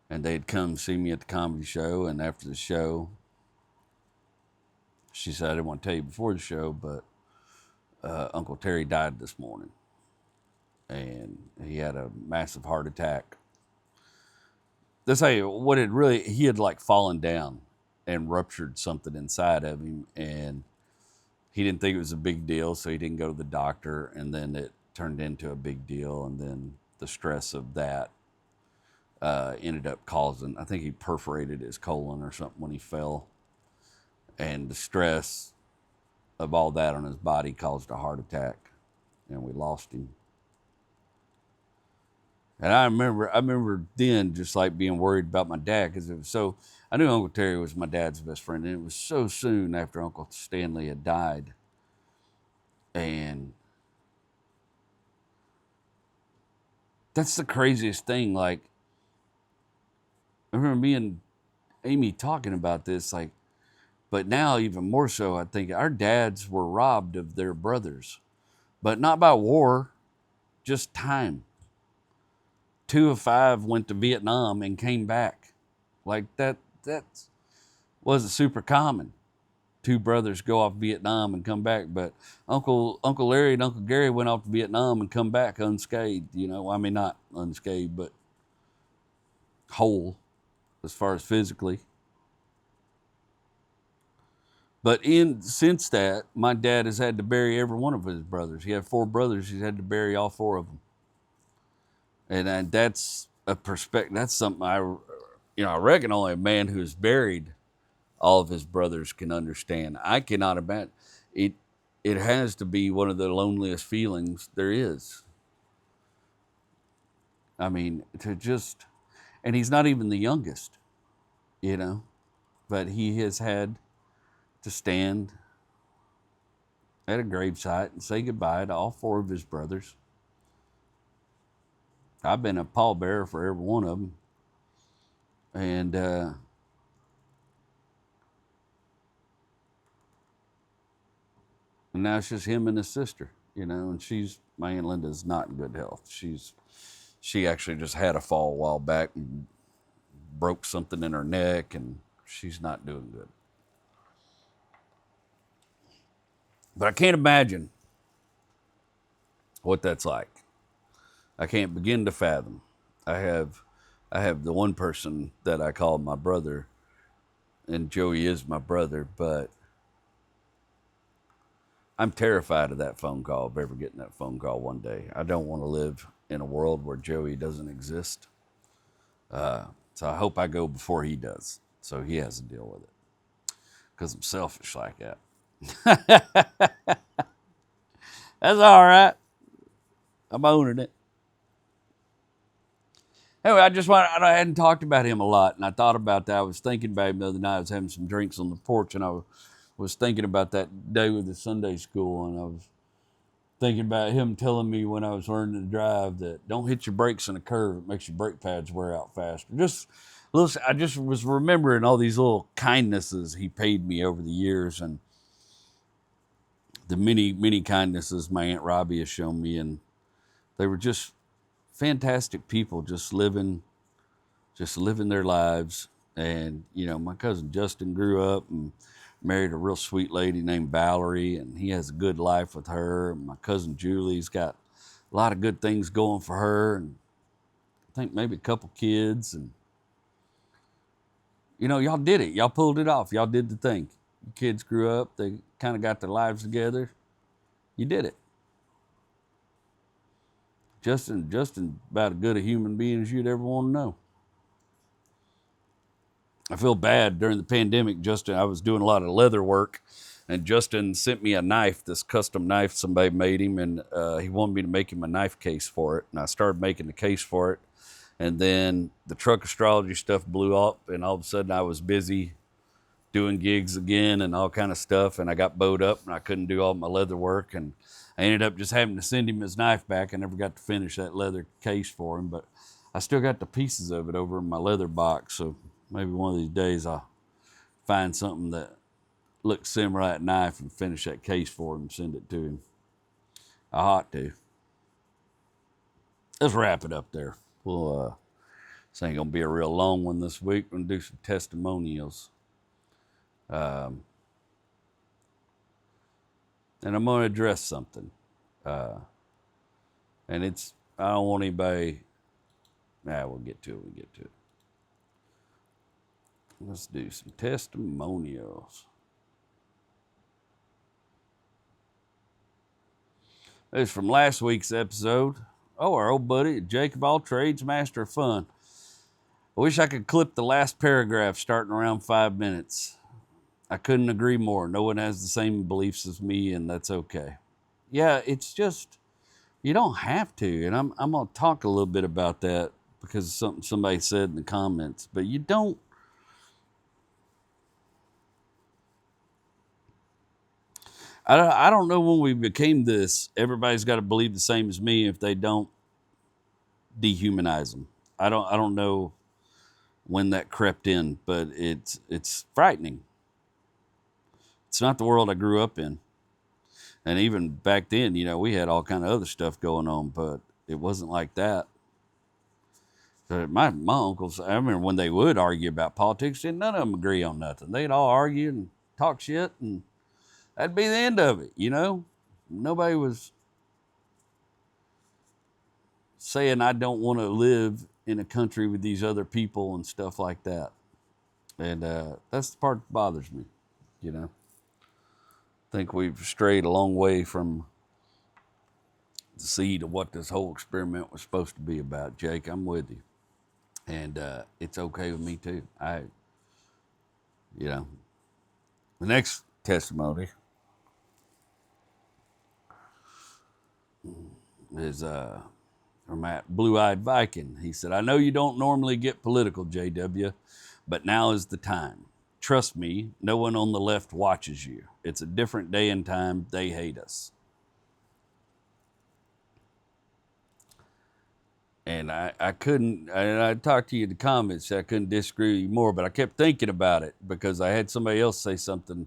and they'd come see me at the comedy show. And after the show, she said, I didn't want to tell you before the show, but Uncle Terry died this morning, and he had a massive heart attack. Let's say he had like fallen down and ruptured something inside of him, and he didn't think it was a big deal, so he didn't go to the doctor, and then it turned into a big deal, and then the stress of that ended up causing, I think he perforated his colon or something when he fell, and the stress of all that on his body caused a heart attack, and we lost him. And I remember then just like being worried about my dad, because it was so, I knew Uncle Terry was my dad's best friend, and it was so soon after Uncle Stanley had died. And that's the craziest thing. Like, I remember me and Amy talking about this, like, but now even more so, I think our dads were robbed of their brothers, but not by war, just time. 2 of 5 went to Vietnam and came back. Like that wasn't super common. 2 brothers go off Vietnam and come back, but Uncle Larry and Uncle Gary went off to Vietnam and come back unscathed. You know, I mean, not unscathed, but whole as far as physically. But since that, my dad has had to bury every one of his brothers. He had 4 brothers. He's had to bury all 4 of them. And that's a perspective. That's something I reckon only a man who's buried all of his brothers can understand. I cannot imagine it. It has to be one of the loneliest feelings there is. I mean, and he's not even the youngest, you know, but he has had to stand at a gravesite and say goodbye to all four of his brothers. I've been a pallbearer for every one of them. And now it's just him and his sister, and my Aunt Linda's not in good health. She actually just had a fall a while back and broke something in her neck, and she's not doing good. But I can't imagine what that's like. I can't begin to fathom. I have the one person that I call my brother, and Joey is my brother, but I'm terrified of that phone call, of ever getting that phone call one day. I don't want to live in a world where Joey doesn't exist. So I hope I go before he does, so he has to deal with it. Because I'm selfish like that. That's all right. I'm owning it. Anyway, I hadn't talked about him a lot, and I thought about that. I was thinking about him the other night. I was having some drinks on the porch, and I was thinking about that day with the Sunday school, and I was thinking about him telling me when I was learning to drive that don't hit your brakes in a curve. It makes your brake pads wear out faster. I just was remembering all these little kindnesses he paid me over the years, and the many, many kindnesses my Aunt Robbie has shown me, and they were just fantastic people, just living their lives. And my cousin Justin grew up and married a real sweet lady named Valerie, and he has a good life with her. And my cousin Julie's got a lot of good things going for her, and I think maybe a couple kids. And y'all did it. Y'all pulled it off. Y'all did the thing. Your kids grew up. They kind of got their lives together. You did it. Justin about as good a human being as you'd ever want to know. I feel bad during the pandemic. I was doing a lot of leather work, and Justin sent me a knife, this custom knife somebody made him, and he wanted me to make him a knife case for it. And I started making the case for it, and then the truck astrology stuff blew up, and all of a sudden I was busy doing gigs again and all kind of stuff, and I got bowed up, and I couldn't do all my leather work, and I ended up just having to send him his knife back. I never got to finish that leather case for him, but I still got the pieces of it over in my leather box, so maybe one of these days I'll find something that looks similar to that knife and finish that case for him and send it to him. I ought to. Let's wrap it up there. This ain't gonna be a real long one this week. We're gonna do some testimonials. And I'm gonna address something. And I don't want anybody. We'll get to it. Let's do some testimonials. This is from last week's episode. Oh, our old buddy, Jacob All Trades, Master of Fun. I wish I could clip the last paragraph starting around 5 minutes. I couldn't agree more. No one has the same beliefs as me, and that's okay. Yeah, it's just, you don't have to. And I'm going to talk a little bit about that because of something somebody said in the comments. But you don't. I don't know when we became this. Everybody's got to believe the same as me. If they don't, dehumanize them. I don't know when that crept in, but it's frightening. It's not the world I grew up in. And even back then, we had all kind of other stuff going on, but it wasn't like that. So my uncles, I remember when they would argue about politics, and none of them agree on nothing. They'd all argue and talk shit, and that'd be the end of it, Nobody was saying I don't want to live in a country with these other people and stuff like that. And that's the part that bothers me, I think we've strayed a long way from seed of what this whole experiment was supposed to be about. Jake, I'm with you. And it's okay with me too. The next testimony is from that Blue-Eyed Viking. He said, I know you don't normally get political, JW, but now is the time. Trust me, no one on the left watches you. It's a different day and time. They hate us. And I couldn't, and I talked to you in the comments, I couldn't disagree with you more, but I kept thinking about it because I had somebody else say something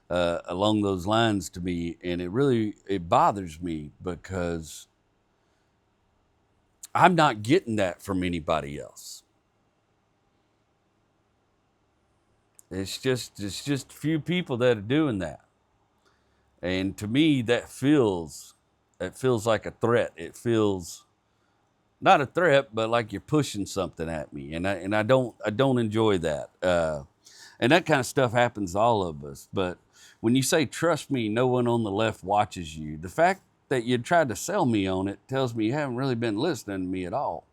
along those lines to me, and it bothers me because I'm not getting that from anybody else. It's just a few people that are doing that. And to me, that feels like a threat. It feels not a threat, but like you're pushing something at me, and I don't enjoy that. And that kind of stuff happens to all of us. But when you say trust me, no one on the left watches you, the fact that you tried to sell me on it tells me you haven't really been listening to me at all.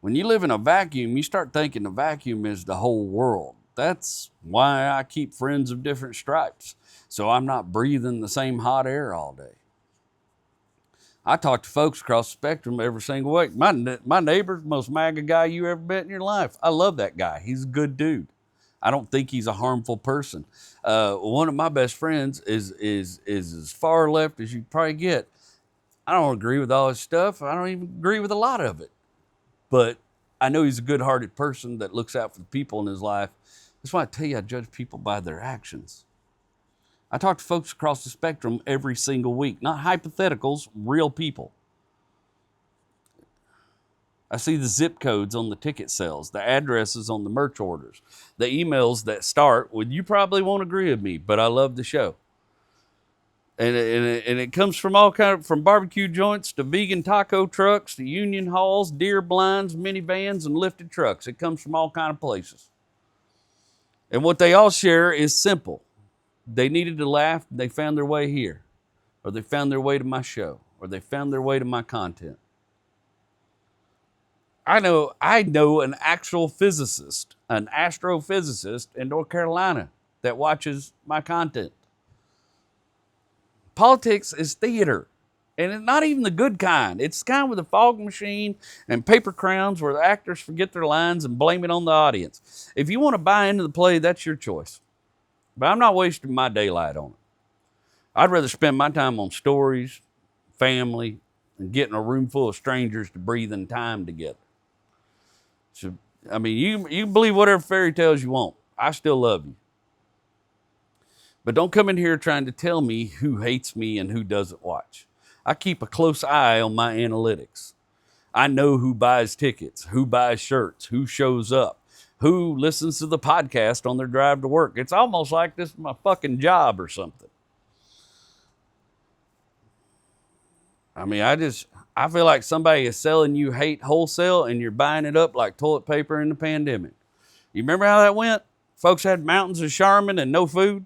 When you live in a vacuum, you start thinking the vacuum is the whole world. That's why I keep friends of different stripes, so I'm not breathing the same hot air all day. I talk to folks across the spectrum every single week. My neighbor's the most MAGA guy you ever met in your life. I love that guy. He's a good dude. I don't think he's a harmful person. One of my best friends is as far left as you probably get. I don't agree with all his stuff. I don't even agree with a lot of it. But I know he's a good-hearted person that looks out for the people in his life. That's why I tell you I judge people by their actions. I talk to folks across the spectrum every single week, not hypotheticals, real people. I see the zip codes on the ticket sales, the addresses on the merch orders, the emails that start with, you probably won't agree with me, but I love the show. And it comes from all from barbecue joints to vegan taco trucks to union halls, deer blinds, minivans, and lifted trucks. It comes from all kind of places. And what they all share is simple. They needed to laugh, they found their way here, or they found their way to my show, or they found their way to my content. I know an actual physicist, an astrophysicist in North Carolina that watches my content. Politics is theater, and it's not even the good kind. It's the kind with a fog machine and paper crowns where the actors forget their lines and blame it on the audience. If you want to buy into the play, that's your choice. But I'm not wasting my daylight on it. I'd rather spend my time on stories, family, and getting a room full of strangers to breathe in time together. So, I mean, you can believe whatever fairy tales you want. I still love you. But don't come in here trying to tell me who hates me and who doesn't watch. I keep a close eye on my analytics. I know who buys tickets, who buys shirts, who shows up, who listens to the podcast on their drive to work. It's almost like this is my fucking job or something. I mean, I feel like somebody is selling you hate wholesale and you're buying it up like toilet paper in the pandemic. You remember how that went? Folks had mountains of Charmin and no food.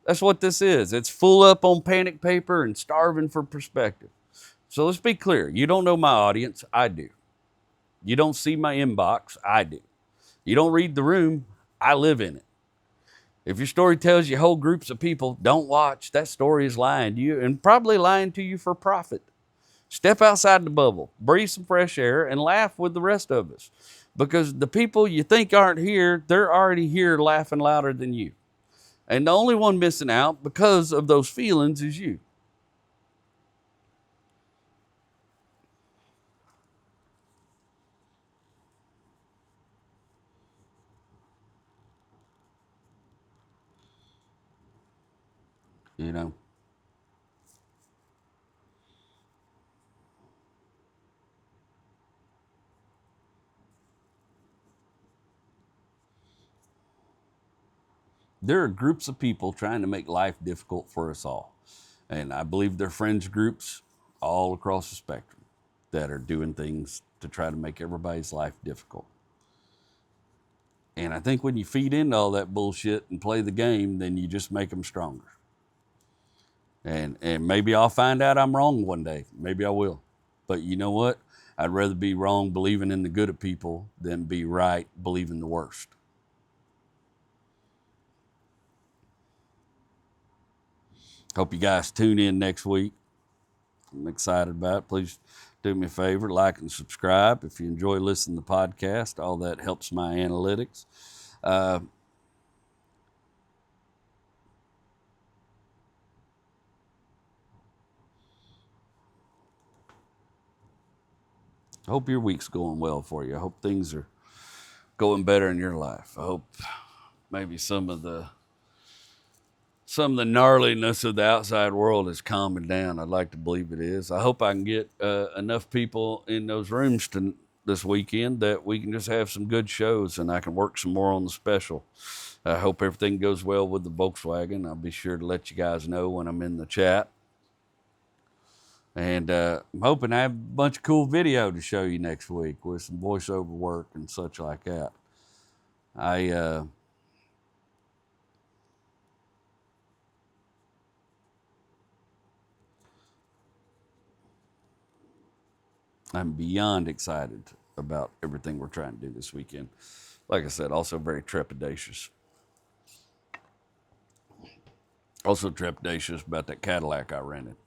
That's what this is. It's full up on panic paper and starving for perspective. So let's be clear. You don't know my audience. I do. You don't see my inbox. I do. You don't read the room. I live in it. If your story tells you whole groups of people don't watch, that story is lying to you and probably lying to you for profit. Step outside the bubble, breathe some fresh air, and laugh with the rest of us. Because the people you think aren't here, they're already here laughing louder than you. And the only one missing out because of those feelings is you. You know? There are groups of people trying to make life difficult for us all. And I believe they're friends groups all across the spectrum that are doing things to try to make everybody's life difficult. And I think when you feed into all that bullshit and play the game, then you just make them stronger. And maybe I'll find out I'm wrong one day. Maybe I will. But you know what? I'd rather be wrong believing in the good of people than be right believing the worst. Hope you guys tune in next week. I'm excited about it. Please do me a favor, like and subscribe. If you enjoy listening to the podcast, all that helps my analytics. I hope your week's going well for you. I hope things are going better in your life. I hope maybe some of the gnarliness of the outside world is calming down. I'd like to believe it is. I hope I can get enough people in those rooms this weekend that we can just have some good shows and I can work some more on the special. I hope everything goes well with the Volkswagen. I'll be sure to let you guys know when I'm in the chat. And I'm hoping I have a bunch of cool video to show you next week with some voiceover work and such like that. I'm beyond excited about everything we're trying to do this weekend. Like I said, also very trepidatious. Also trepidatious about that Cadillac I rented.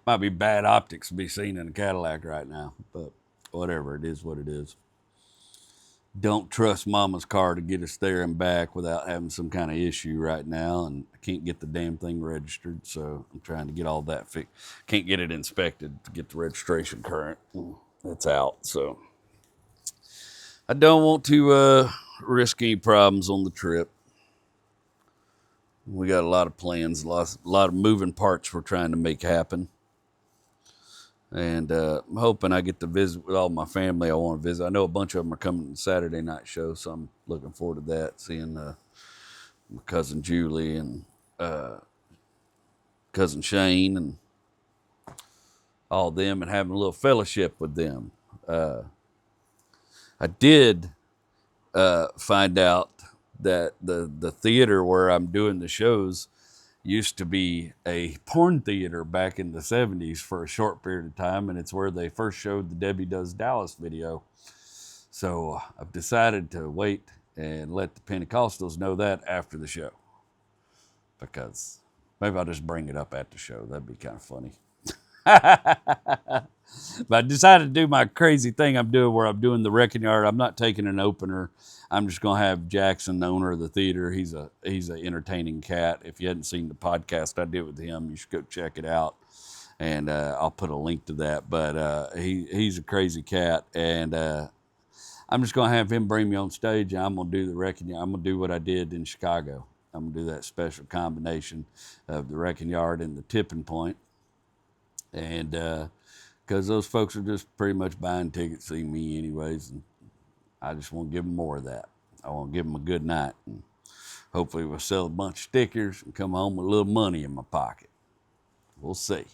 Might be bad optics to be seen in a Cadillac right now, but whatever, it is what it is. Don't trust Mama's car to get us there and back without having some kind of issue right now, and I can't get the damn thing registered, so I'm trying to get all that fixed. Can't get it inspected to get the registration current. It's out, so I don't want to risk any problems on the trip. We got a lot of plans, a lot of moving parts we're trying to make happen. And I'm hoping I get to visit with all my family I want to visit. I know a bunch of them are coming to the Saturday night show, so I'm looking forward to that, seeing my cousin Julie and cousin Shane and all of them and having a little fellowship with them. I did find out that the theater where I'm doing the shows used to be a porn theater back in the 70s for a short period of time, and it's where they first showed the Debbie Does Dallas video. So I've decided to wait and let the Pentecostals know that after the show, because maybe I'll just bring it up at the show. That'd be kind of funny. But I decided to do my crazy thing I'm doing where I'm doing the wrecking yard. I'm not taking an opener. I'm just going to have Jackson, the owner of the theater. He's an entertaining cat. If you hadn't seen the podcast I did with him, you should go check it out. And I'll put a link to that. But he's a crazy cat. And I'm just going to have him bring me on stage, and I'm going to do the wrecking yard. I'm going to do what I did in Chicago. I'm going to do that special combination of the wrecking yard and the tipping point. And because those folks are just pretty much buying tickets to see me anyways, and I just want to give them more of that. I want to give them a good night, and hopefully we'll sell a bunch of stickers and come home with a little money in my pocket. We'll see.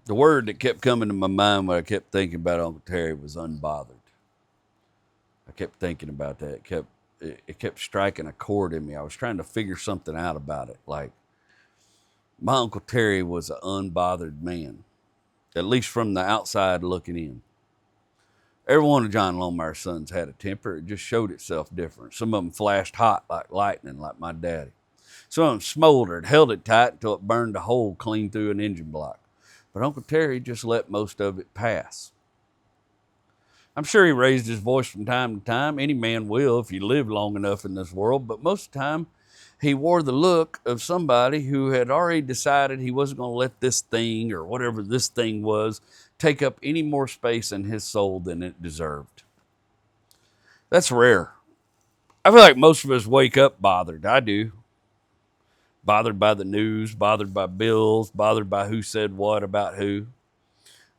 The word that kept coming to my mind when I kept thinking about Uncle Terry was unbothered. I kept thinking about that. It kept striking a chord in me. I was trying to figure something out about it. Like, my Uncle Terry was an unbothered man, at least from the outside looking in. Every one of John Lomire's sons had a temper. It just showed itself different. Some of them flashed hot like lightning, like my daddy. Some of them smoldered, held it tight until it burned a hole clean through an engine block. But Uncle Terry just let most of it pass. I'm sure he raised his voice from time to time. Any man will if you live long enough in this world. But most of the time, he wore the look of somebody who had already decided he wasn't going to let this thing, or whatever this thing was, take up any more space in his soul than it deserved. That's rare. I feel like most of us wake up bothered. I do. Bothered by the news, bothered by bills, bothered by who said what about who.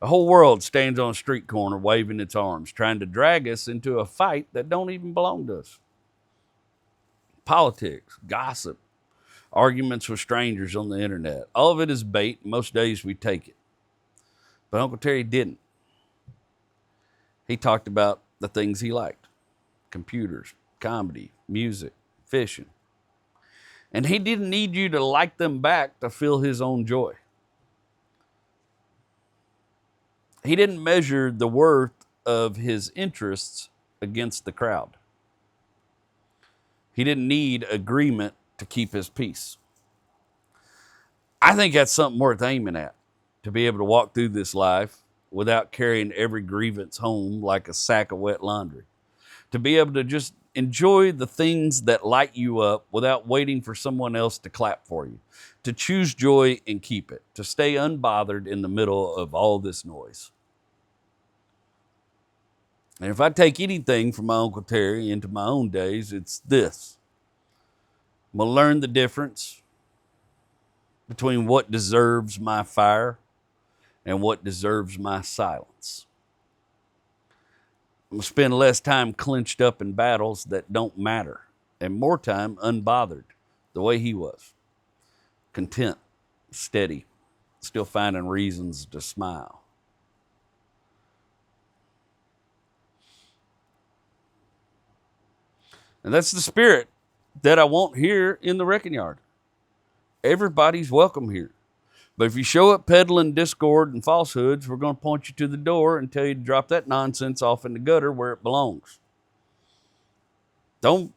The whole world stands on a street corner waving its arms, trying to drag us into a fight that don't even belong to us. politics, gossip, arguments with strangers on the internet. All of it is bait. Most days we take it. But Uncle Terry didn't. He talked about the things he liked: computers, comedy, music, fishing. And he didn't need you to like them back to feel his own joy. He didn't measure the worth of his interests against the crowd. He didn't need agreement to keep his peace. I think that's something worth aiming at, to be able to walk through this life without carrying every grievance home like a sack of wet laundry. To be able to just enjoy the things that light you up without waiting for someone else to clap for you. To choose joy and keep it. To stay unbothered in the middle of all this noise. And if I take anything from my Uncle Terry into my own days, it's this. I'm going to learn the difference between what deserves my fire and what deserves my silence. I'm going to spend less time clenched up in battles that don't matter and more time unbothered, the way he was. Content, steady, still finding reasons to smile. And that's the spirit that I want here in the wrecking yard. Everybody's welcome here. But if you show up peddling discord and falsehoods, we're going to point you to the door and tell you to drop that nonsense off in the gutter where it belongs. Don't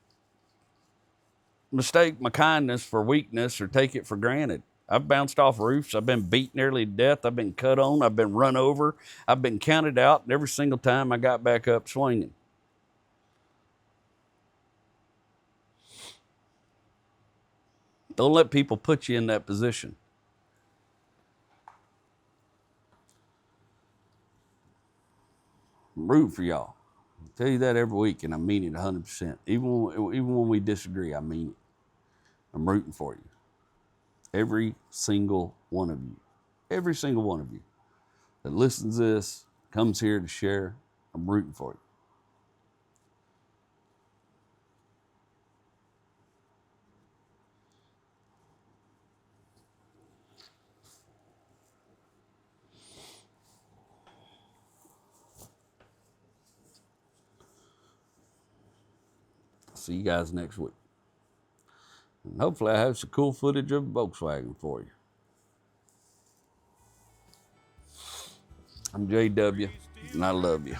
mistake my kindness for weakness or take it for granted. I've bounced off roofs. I've been beat nearly to death. I've been cut on. I've been run over. I've been counted out. And every single time I got back up swinging. Don't let people put you in that position. I'm rooting for y'all. I tell you that every week, and I mean it 100%. Even when we disagree, I mean it. I'm rooting for you. Every single one of you. Every single one of you that listens to this, comes here to share, I'm rooting for you. See you guys next week. And hopefully I have some cool footage of Volkswagen for you. I'm JW, and I love you.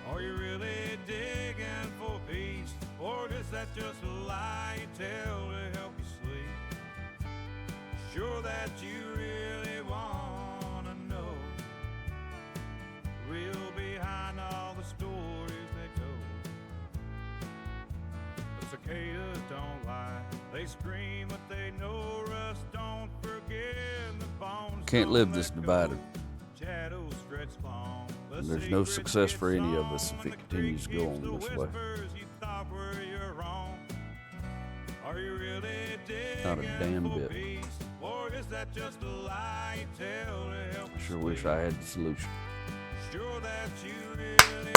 Are you really digging for peace, or is that just a lie you tell to help you sleep? Sure that you really want to know real behind all the stories they told. The cicadas don't lie, they scream what they know. Rust don't forget, the bones Can't live this divided. shadows stretch long. There's no success for any of us if it continues to go on this way. Not a damn bit. I sure wish I had the solution. Sure that you really